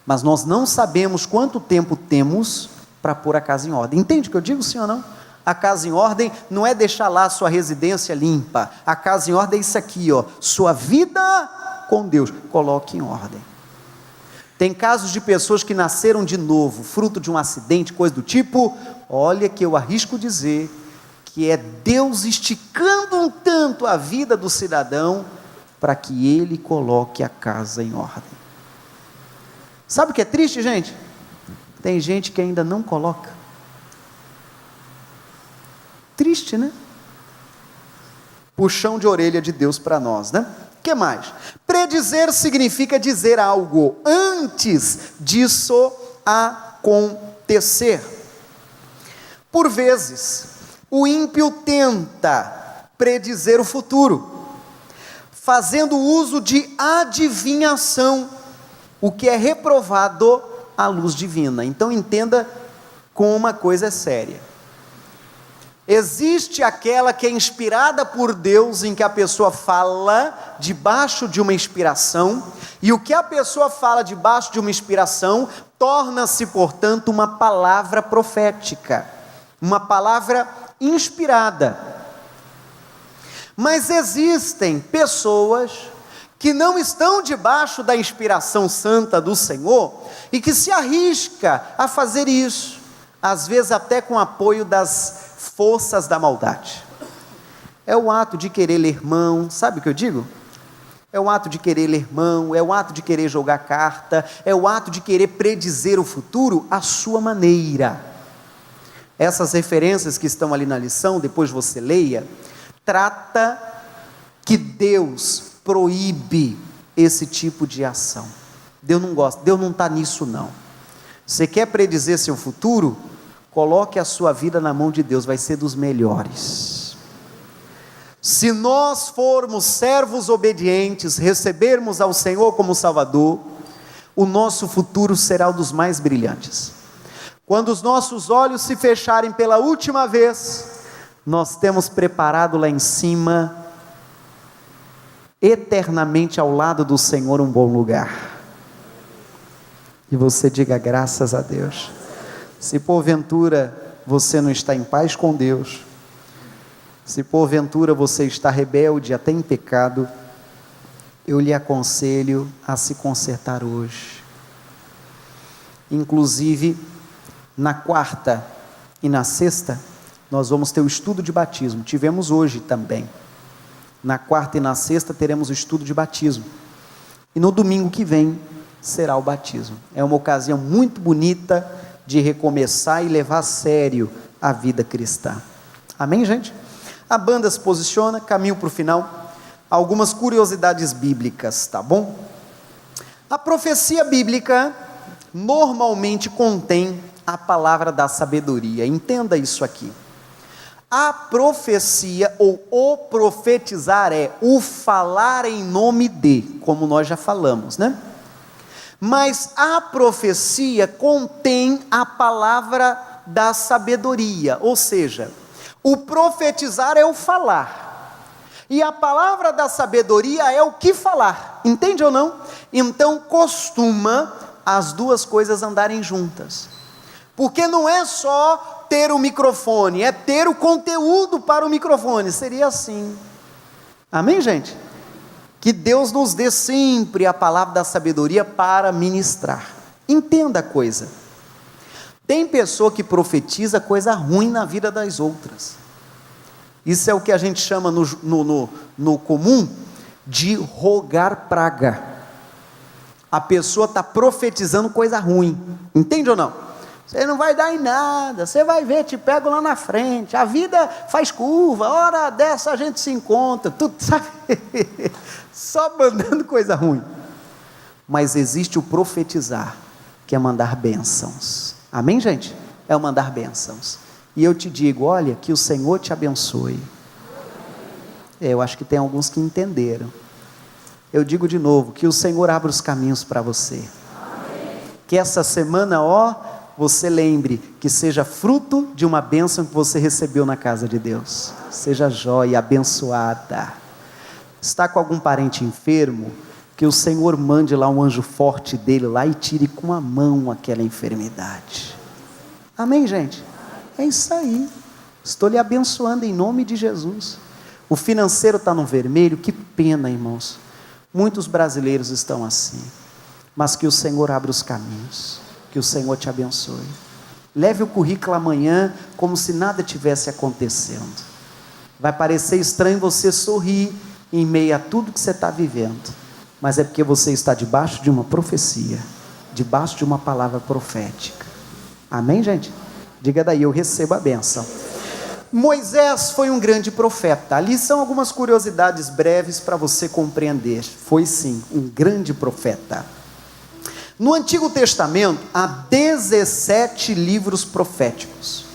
Speaker 2: Mas nós não sabemos quanto tempo temos para pôr a casa em ordem. Entende o que eu digo, sim ou não? A casa em ordem não é deixar lá a sua residência limpa. A casa em ordem é isso aqui, ó, sua vida com Deus. Coloque em ordem. Tem casos de pessoas que nasceram de novo, fruto de um acidente, coisa do tipo. Olha que eu arrisco dizer que é Deus esticando um tanto a vida do cidadão para que ele coloque a casa em ordem. Sabe o que é triste, gente? Tem gente que ainda não coloca. Triste, né? Puxão de orelha de Deus para nós, né? O que mais? Predizer significa dizer algo antes disso acontecer. Por vezes, o ímpio tenta predizer o futuro, fazendo uso de adivinhação o que é reprovado à luz divina. Então entenda como uma coisa é séria. Existe aquela que é inspirada por Deus, em que a pessoa fala debaixo de uma inspiração, e o que a pessoa fala debaixo de uma inspiração torna-se, portanto, uma palavra profética, uma palavra inspirada. Mas existem pessoas que não estão debaixo da inspiração santa do Senhor e que se arrisca a fazer isso, às vezes até com apoio das forças da maldade. É o ato de querer ler mão, sabe o que eu digo? É o ato de querer ler mão, é o ato de querer jogar carta, é o ato de querer predizer o futuro à sua maneira. Essas referências que estão ali na lição, depois você leia, trata que Deus proíbe esse tipo de ação. Deus não gosta, Deus não está nisso não. Você quer predizer seu futuro? Coloque a sua vida na mão de Deus, vai ser dos melhores. Se nós formos servos obedientes, recebermos ao Senhor como Salvador, o nosso futuro será o dos mais brilhantes. Quando os nossos olhos se fecharem pela última vez, nós temos preparado lá em cima, eternamente ao lado do Senhor, um bom lugar. E você diga graças a Deus. Se porventura você não está em paz com Deus, se porventura você está rebelde, até em pecado, eu lhe aconselho a se consertar hoje. Inclusive, na quarta e na sexta, nós vamos ter o estudo de batismo. Tivemos hoje também. Na quarta e na sexta teremos o estudo de batismo. E no domingo que vem será o batismo. É uma ocasião muito bonita de recomeçar e levar a sério a vida cristã. Amém, gente? A banda se posiciona, caminho para o final. Algumas curiosidades bíblicas, tá bom? A profecia bíblica normalmente contém a palavra da sabedoria. Entenda isso aqui. A profecia ou o profetizar é o falar em nome de, como nós já falamos, né? Mas a profecia contém a palavra da sabedoria, ou seja, o profetizar é o falar, e a palavra da sabedoria é o que falar, entende ou não? Então costuma as duas coisas andarem juntas, porque não é só ter o microfone, é ter o conteúdo para o microfone, seria assim, amém, gente? Que Deus nos dê sempre a palavra da sabedoria para ministrar. Entenda a coisa. Tem pessoa que profetiza coisa ruim na vida das outras. Isso é o que a gente chama no comum de rogar praga. A pessoa está profetizando coisa ruim. Entende ou não? Você não vai dar em nada, você vai ver, te pego lá na frente, a vida faz curva, hora dessa a gente se encontra, tudo, sabe? Só mandando coisa ruim. Mas existe o profetizar, que é mandar bênçãos. Amém, gente? É o mandar bênçãos. E eu te digo, olha, que o Senhor te abençoe. Eu acho que tem alguns que entenderam. Eu digo de novo, que o Senhor abra os caminhos para você. Que essa semana, você lembre que seja fruto de uma bênção que você recebeu na casa de Deus. Seja joia, abençoada. Está com algum parente enfermo? Que o Senhor mande lá um anjo forte dele lá e tire com a mão aquela enfermidade. Amém, gente? É isso aí. Estou lhe abençoando em nome de Jesus. O financeiro está no vermelho, que pena, irmãos. Muitos brasileiros estão assim. Mas que o Senhor abra os caminhos. Que o Senhor te abençoe. Leve o currículo amanhã como se nada tivesse acontecendo. Vai parecer estranho você sorrir em meio a tudo que você está vivendo, mas é porque você está debaixo de uma profecia, debaixo de uma palavra profética. Amém, gente? Diga daí, eu recebo a bênção. Moisés foi um grande profeta. Ali são algumas curiosidades breves para você compreender. Foi sim, um grande profeta. No Antigo Testamento, há 17 livros proféticos,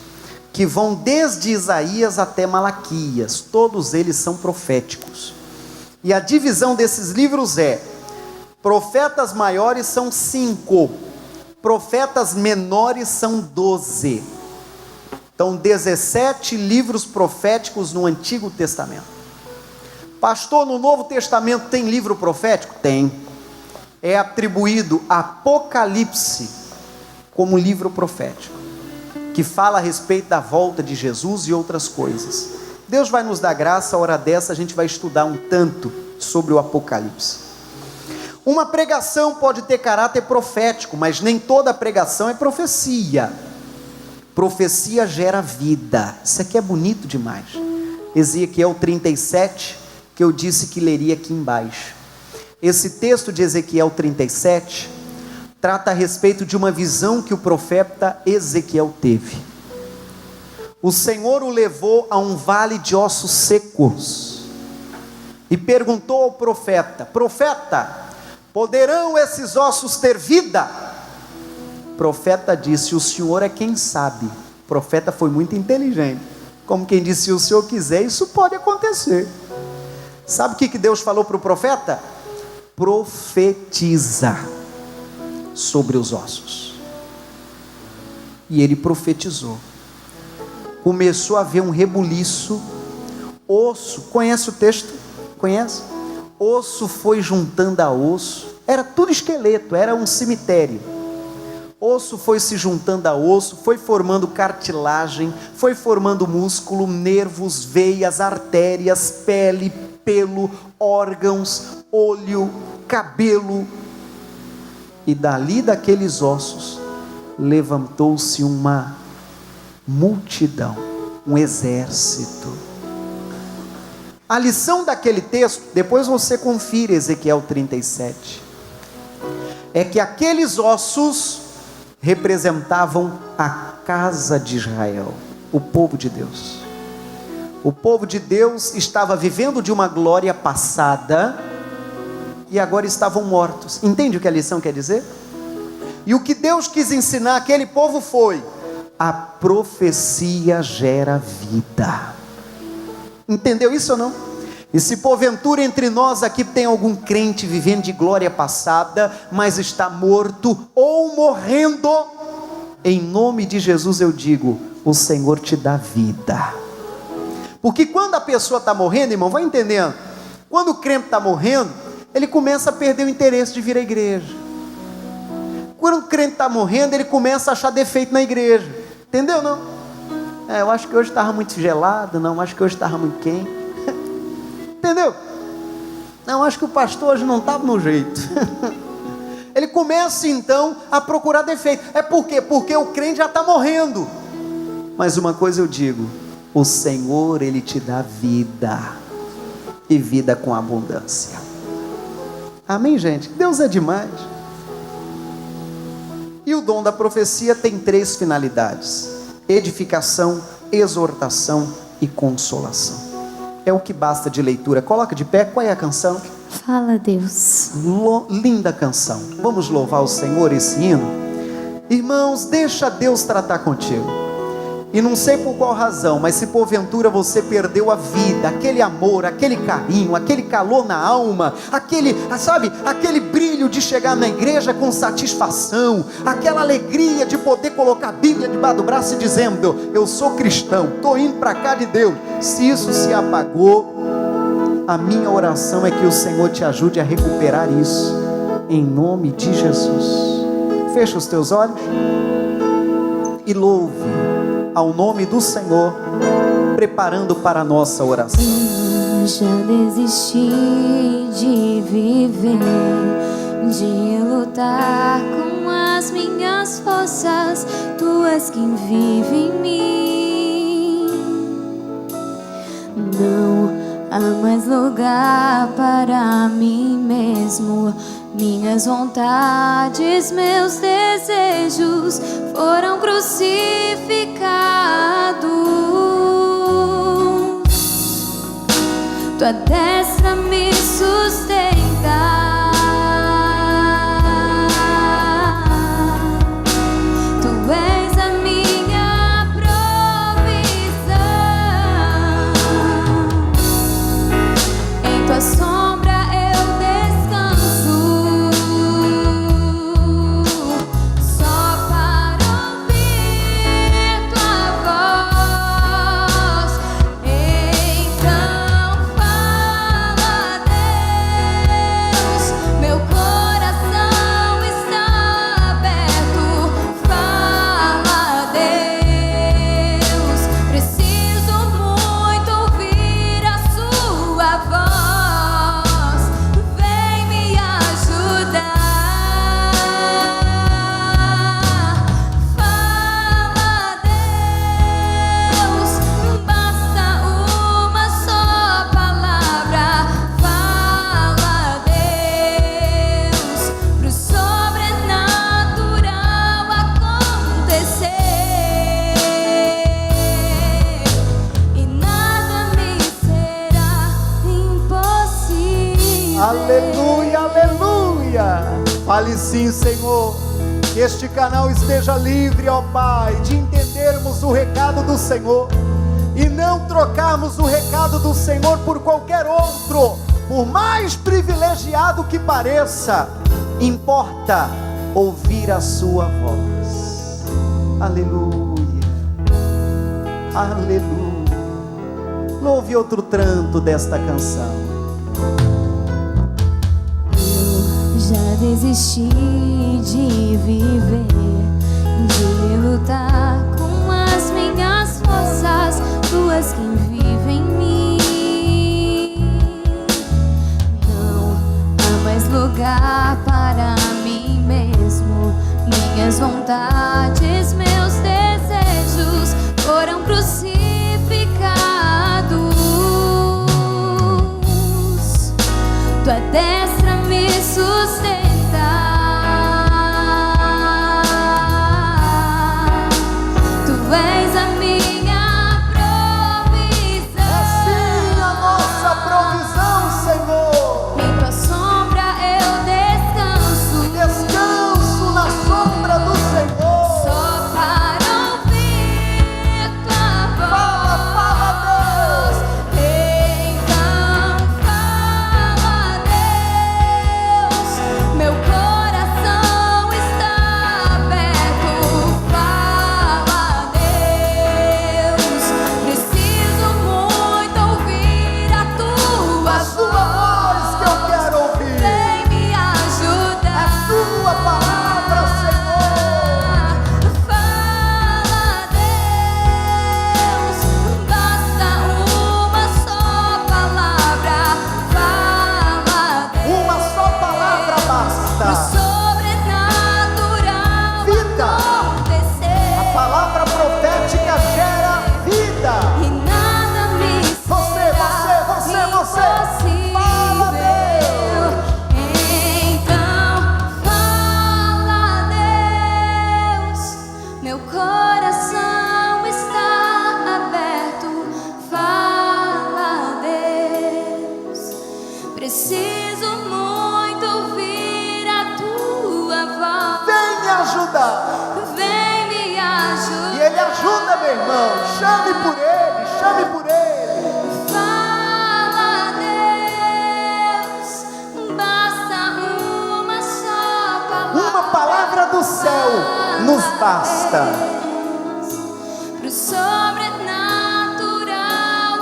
Speaker 2: que vão desde Isaías até Malaquias, todos eles são proféticos, e a divisão desses livros é: Profetas maiores são 5. Profetas menores são 12. Então, 17 livros proféticos no Antigo Testamento. Pastor, no Novo Testamento tem livro profético? Tem. É atribuído Apocalipse como livro profético, que fala a respeito da volta de Jesus e outras coisas. Deus vai nos dar graça, a hora dessa a gente vai estudar um tanto sobre o Apocalipse. Uma pregação pode ter caráter profético, mas nem toda pregação é profecia. Profecia gera vida. Isso aqui é bonito demais. Ezequiel 37, que eu disse que leria aqui embaixo. Esse texto de Ezequiel 37 trata a respeito de uma visão que o profeta Ezequiel teve. O Senhor o levou a um vale de ossos secos e perguntou ao profeta: profeta, poderão esses ossos ter vida? O profeta disse: o Senhor é quem sabe. O profeta foi muito inteligente, como quem disse: se o Senhor quiser, isso pode acontecer. Sabe o que Deus falou para o profeta? Profetiza sobre os ossos. E ele profetizou. Começou a haver um rebuliço. Osso, conhece o texto? Conhece? Osso foi juntando a osso. Era tudo esqueleto, era um cemitério. Osso foi se juntando a osso, foi formando cartilagem, foi formando músculo, nervos, veias, artérias, pele, pelo, órgãos, olho, cabelo. E dali daqueles ossos levantou-se uma multidão, um exército. A lição daquele texto, depois você confira Ezequiel 37, é que aqueles ossos representavam a casa de Israel, o povo de Deus. O povo de Deus estava vivendo de uma glória passada e agora estavam mortos. Entende o que a lição quer dizer? E o que Deus quis ensinar aquele povo foi: a profecia gera vida. Entendeu isso ou não? E se porventura entre nós aqui tem algum crente vivendo de glória passada, mas está morto ou morrendo, em nome de Jesus eu digo: o Senhor te dá vida. Porque quando a pessoa está morrendo, irmão, vai entendendo, quando o crente está morrendo, ele começa a perder o interesse de vir à igreja. Quando o crente está morrendo, ele começa a achar defeito na igreja. Entendeu, não? Eu acho que hoje estava muito gelado. Não, acho que hoje estava muito quente. Entendeu? Não, acho que o pastor hoje não estava no jeito. Ele começa então a procurar defeito. É por quê? Porque o crente já está morrendo. Mas uma coisa eu digo: o Senhor, Ele te dá vida, e vida com abundância. Amém, gente? Deus é demais. E o dom da profecia tem 3 finalidades: edificação, exortação e consolação. É o que basta de leitura. Coloca de pé. Qual é a canção?
Speaker 1: Fala, Deus.
Speaker 2: Linda canção. Vamos louvar o Senhor esse hino. Irmãos, deixa Deus tratar contigo. E não sei por qual razão, mas se porventura você perdeu a vida, aquele amor, aquele carinho, aquele calor na alma, aquele brilho de chegar na igreja com satisfação, aquela alegria de poder colocar a Bíblia debaixo do braço e dizendo: eu sou cristão, estou indo para cá de Deus. Se isso se apagou, a minha oração é que o Senhor te ajude a recuperar isso, em nome de Jesus. Fecha os teus olhos e louve ao nome do Senhor, preparando para a nossa oração.
Speaker 1: Eu já desisti de viver, de lutar com as minhas forças. Tu és quem vive em mim. Não há mais lugar para mim mesmo. Minhas vontades, meus desejos foram crucificados. Tua destra me sustenta. Tu és a minha provisão. Em tua sombra eu descanso.
Speaker 2: Aleluia, aleluia. Fale sim, Senhor. Que este canal esteja livre, ó Pai, de entendermos o recado do Senhor e não trocarmos o recado do Senhor por qualquer outro, por mais privilegiado que pareça. Importa ouvir a sua voz. Aleluia, aleluia. Louve outro tranto desta canção.
Speaker 1: Eu já desisti de viver, de lutar com as minhas forças, tuas quem vive em mim. Não há mais lugar para mim mesmo, minhas vontades, meus desejos foram crucificados. Tua destra me sustenta, Tu és a minha provisão.
Speaker 2: É sim a nossa provisão, Senhor.
Speaker 1: Em tua sombra eu descanso,
Speaker 2: Descanso na sombra do Senhor.
Speaker 1: só para ouvir tua voz.
Speaker 2: Fala, Deus.
Speaker 1: Então fala, Deus, meu coração está aberto. Fala, Deus, preciso muito ouvir a tua
Speaker 2: A sua voz que eu quero ouvir.
Speaker 1: Vem me ajudar.
Speaker 2: A tua palavra, Senhor.
Speaker 1: Fala, Deus, basta uma só palavra. Fala, Deus,
Speaker 2: Uma só palavra
Speaker 1: pro
Speaker 2: basta.
Speaker 1: sobrenatural
Speaker 2: Vida.
Speaker 1: acontecer.
Speaker 2: A palavra profética gera vida.
Speaker 1: E nada me será impossível.
Speaker 2: Fala, Deus.
Speaker 1: Então fala, Deus, meu coração está aberto. Fala, Deus, preciso muito ouvir a tua voz.
Speaker 2: Vem me ajudar.
Speaker 1: Vem me ajudar.
Speaker 2: E Ele ajuda, meu irmão. Chame por Ele, chame por Ele.
Speaker 1: Fala, Deus, basta uma só palavra.
Speaker 2: Uma palavra do céu nos basta.
Speaker 1: Pro sobrenatural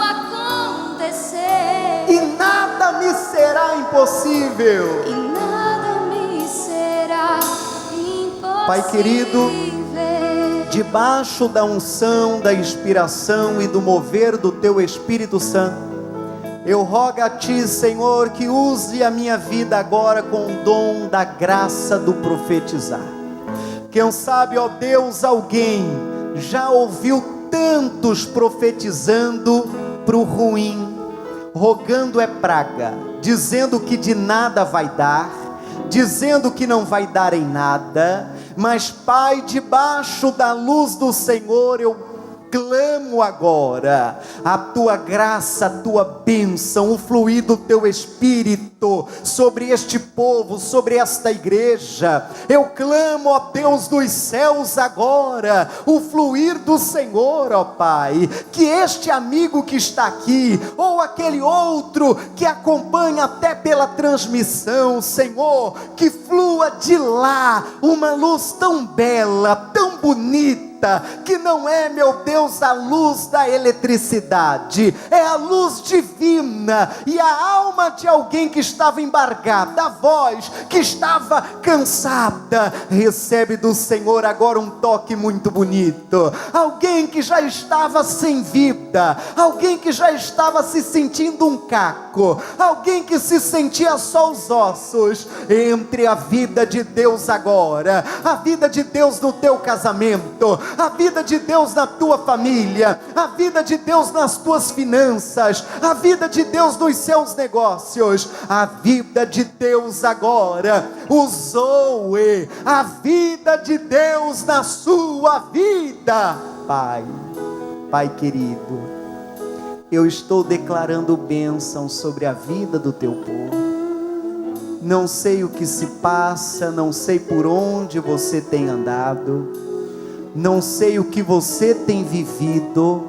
Speaker 1: acontecer.
Speaker 2: E nada me será impossível.
Speaker 1: E nada me será impossível.
Speaker 2: Pai querido, debaixo da unção, da inspiração e do mover do Teu Espírito Santo, eu rogo a Ti, Senhor, que use a minha vida agora com o dom da graça do profetizar. Quem sabe, ó Deus, alguém já ouviu tantos profetizando para o ruim, rogando é praga, dizendo que de nada vai dar, dizendo que não vai dar em nada. Mas, Pai, debaixo da luz do Senhor, eu clamo agora a Tua graça, a Tua bênção, o fluir do Teu Espírito sobre este povo, sobre esta igreja. Eu clamo, ó Deus dos céus, agora o fluir do Senhor, ó Pai, que este amigo que está aqui, ou aquele outro que acompanha até pela transmissão, Senhor, que flua de lá uma luz tão bela, tão bonita, que não é, meu Deus, a luz da eletricidade, é a luz divina, e a alma de alguém que estava embargada, a voz que estava cansada, recebe do Senhor agora um toque muito bonito. Alguém que já estava sem vida, alguém que já estava se sentindo um caco, alguém que se sentia só os ossos, entre a vida de Deus agora, a vida de Deus no teu casamento, a vida de Deus na tua família, a vida de Deus nas tuas finanças, a vida de Deus nos seus negócios, a vida de Deus agora, o Zoe, a vida de Deus na sua vida. Pai, Pai querido, eu estou declarando bênção sobre a vida do teu povo. Não sei o que se passa, não sei por onde você tem andado, não sei o que você tem vivido,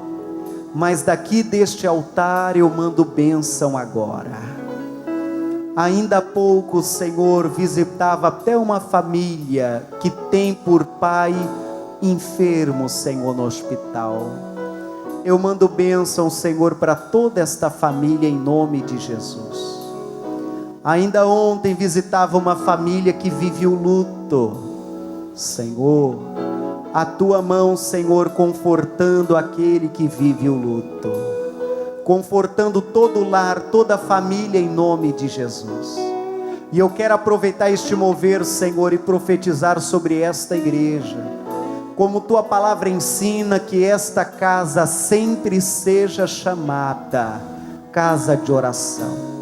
Speaker 2: mas daqui deste altar eu mando bênção agora. Ainda há pouco o Senhor visitava até uma família que tem por pai enfermo, Senhor, no hospital. Eu mando bênção, Senhor, para toda esta família em nome de Jesus. Ainda ontem visitava uma família que vive o luto. Senhor, a tua mão, Senhor, confortando aquele que vive o luto, confortando todo o lar, toda a família em nome de Jesus. E eu quero aproveitar este mover, Senhor, e profetizar sobre esta igreja, como tua palavra ensina, que esta casa sempre seja chamada casa de oração.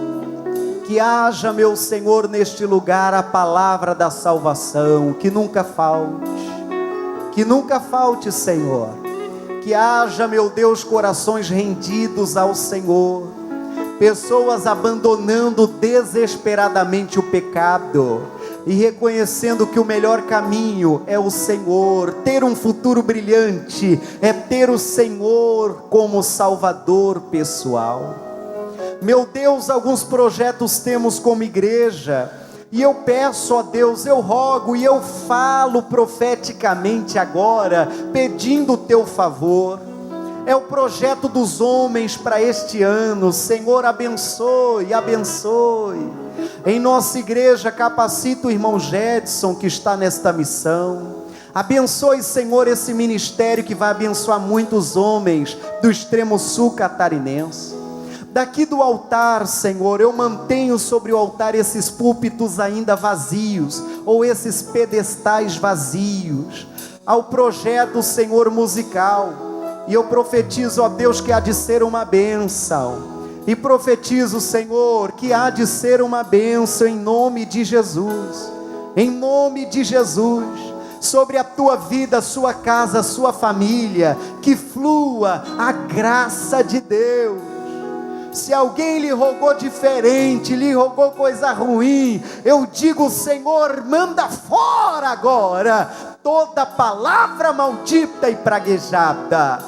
Speaker 2: Que haja, meu Senhor, neste lugar a palavra da salvação, que nunca falte, Senhor. Que haja, meu Deus, corações rendidos ao Senhor, pessoas abandonando desesperadamente o pecado e reconhecendo que o melhor caminho é o Senhor. Ter um futuro brilhante é ter o Senhor como Salvador pessoal. Meu Deus, alguns projetos temos como igreja, e eu peço a Deus, eu rogo e eu falo profeticamente agora, pedindo o teu favor. É o projeto dos homens para este ano. Senhor, abençoe. Em nossa igreja, capacita o irmão Jedson, que está nesta missão. Abençoe, Senhor, esse ministério que vai abençoar muitos homens do extremo sul catarinense. Daqui do altar, Senhor, eu mantenho sobre o altar esses púlpitos ainda vazios, ou esses pedestais vazios, ao projeto, Senhor, musical, e eu profetizo, ó Deus, que há de ser uma bênção, e profetizo, Senhor, que há de ser uma bênção em nome de Jesus, sobre a tua vida, a sua casa, a sua família, que flua a graça de Deus. Se alguém lhe rogou diferente, lhe rogou coisa ruim, eu digo, Senhor, manda fora agora toda palavra maldita e praguejada,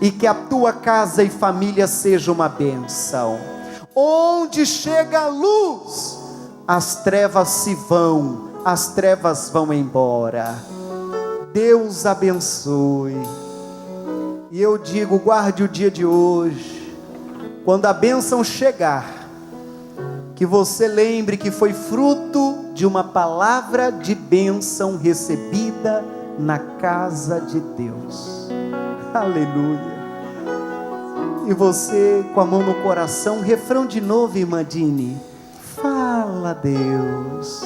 Speaker 2: e que a tua casa e família seja uma bênção. Onde chega a luz, as trevas se vão, as trevas vão embora. Deus abençoe. E eu digo, guarde o dia de hoje. Quando a bênção chegar, que você lembre que foi fruto de uma palavra de bênção recebida na casa de Deus. Aleluia. E você, com a mão no coração, refrão de novo, irmã Dini. Fala, Deus.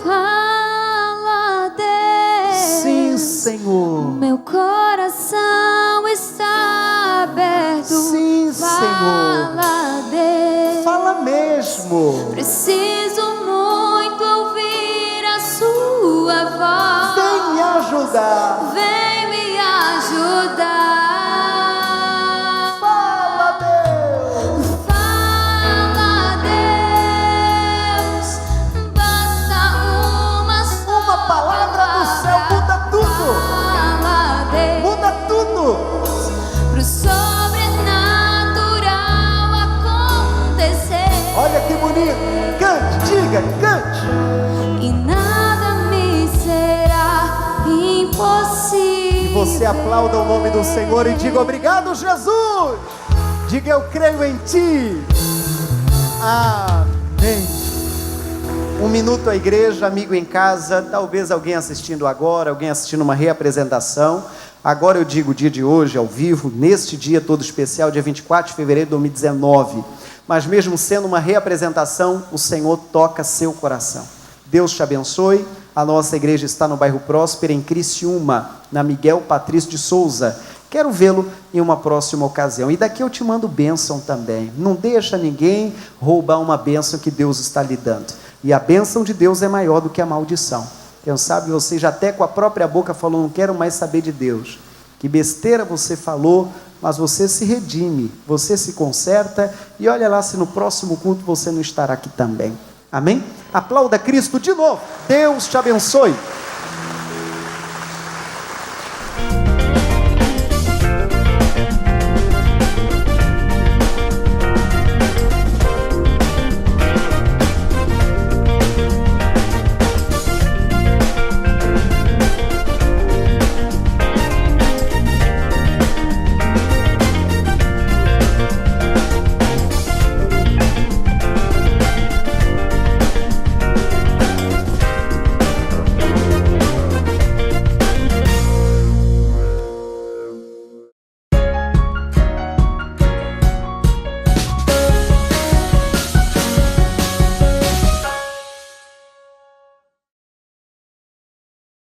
Speaker 1: Fala, Deus.
Speaker 2: Sim, Senhor.
Speaker 1: Meu coração está aberto.
Speaker 2: Sim, Senhor.
Speaker 1: Fala, Deus.
Speaker 2: Fala mesmo.
Speaker 1: Preciso muito ouvir a sua voz.
Speaker 2: Vem me ajudar.
Speaker 1: Vem me ajudar.
Speaker 2: Fala, Deus.
Speaker 1: Fala, Deus. Basta uma
Speaker 2: palavra do céu muda tudo.
Speaker 1: Fala, Deus.
Speaker 2: Muda tudo.
Speaker 1: Pro sobrenatural acontecer.
Speaker 2: Olha que bonito. Cante, diga, cante.
Speaker 1: E nada me será impossível.
Speaker 2: E você aplauda o nome do Senhor e diga obrigado, Jesus. Diga eu creio em ti. Amém. Um minuto à igreja, amigo em casa, talvez alguém assistindo agora, alguém assistindo uma reapresentação. Agora eu digo o dia de hoje, ao vivo, neste dia todo especial, dia 24 de fevereiro de 2019. Mas mesmo sendo uma reapresentação, o Senhor toca seu coração. Deus te abençoe. A nossa igreja está no bairro Próspera, em Criciúma, na Miguel Patrício de Souza. Quero vê-lo em uma próxima ocasião. E daqui eu te mando bênção também. Não deixa ninguém roubar uma bênção que Deus está lhe dando. E a bênção de Deus é maior do que a maldição. Quem sabe você já até com a própria boca falou, não quero mais saber de Deus. que besteira você falou, mas você se redime, você se conserta, e olha lá se no próximo culto você não estará aqui também. Amém? Aplauda Cristo de novo. Deus te abençoe.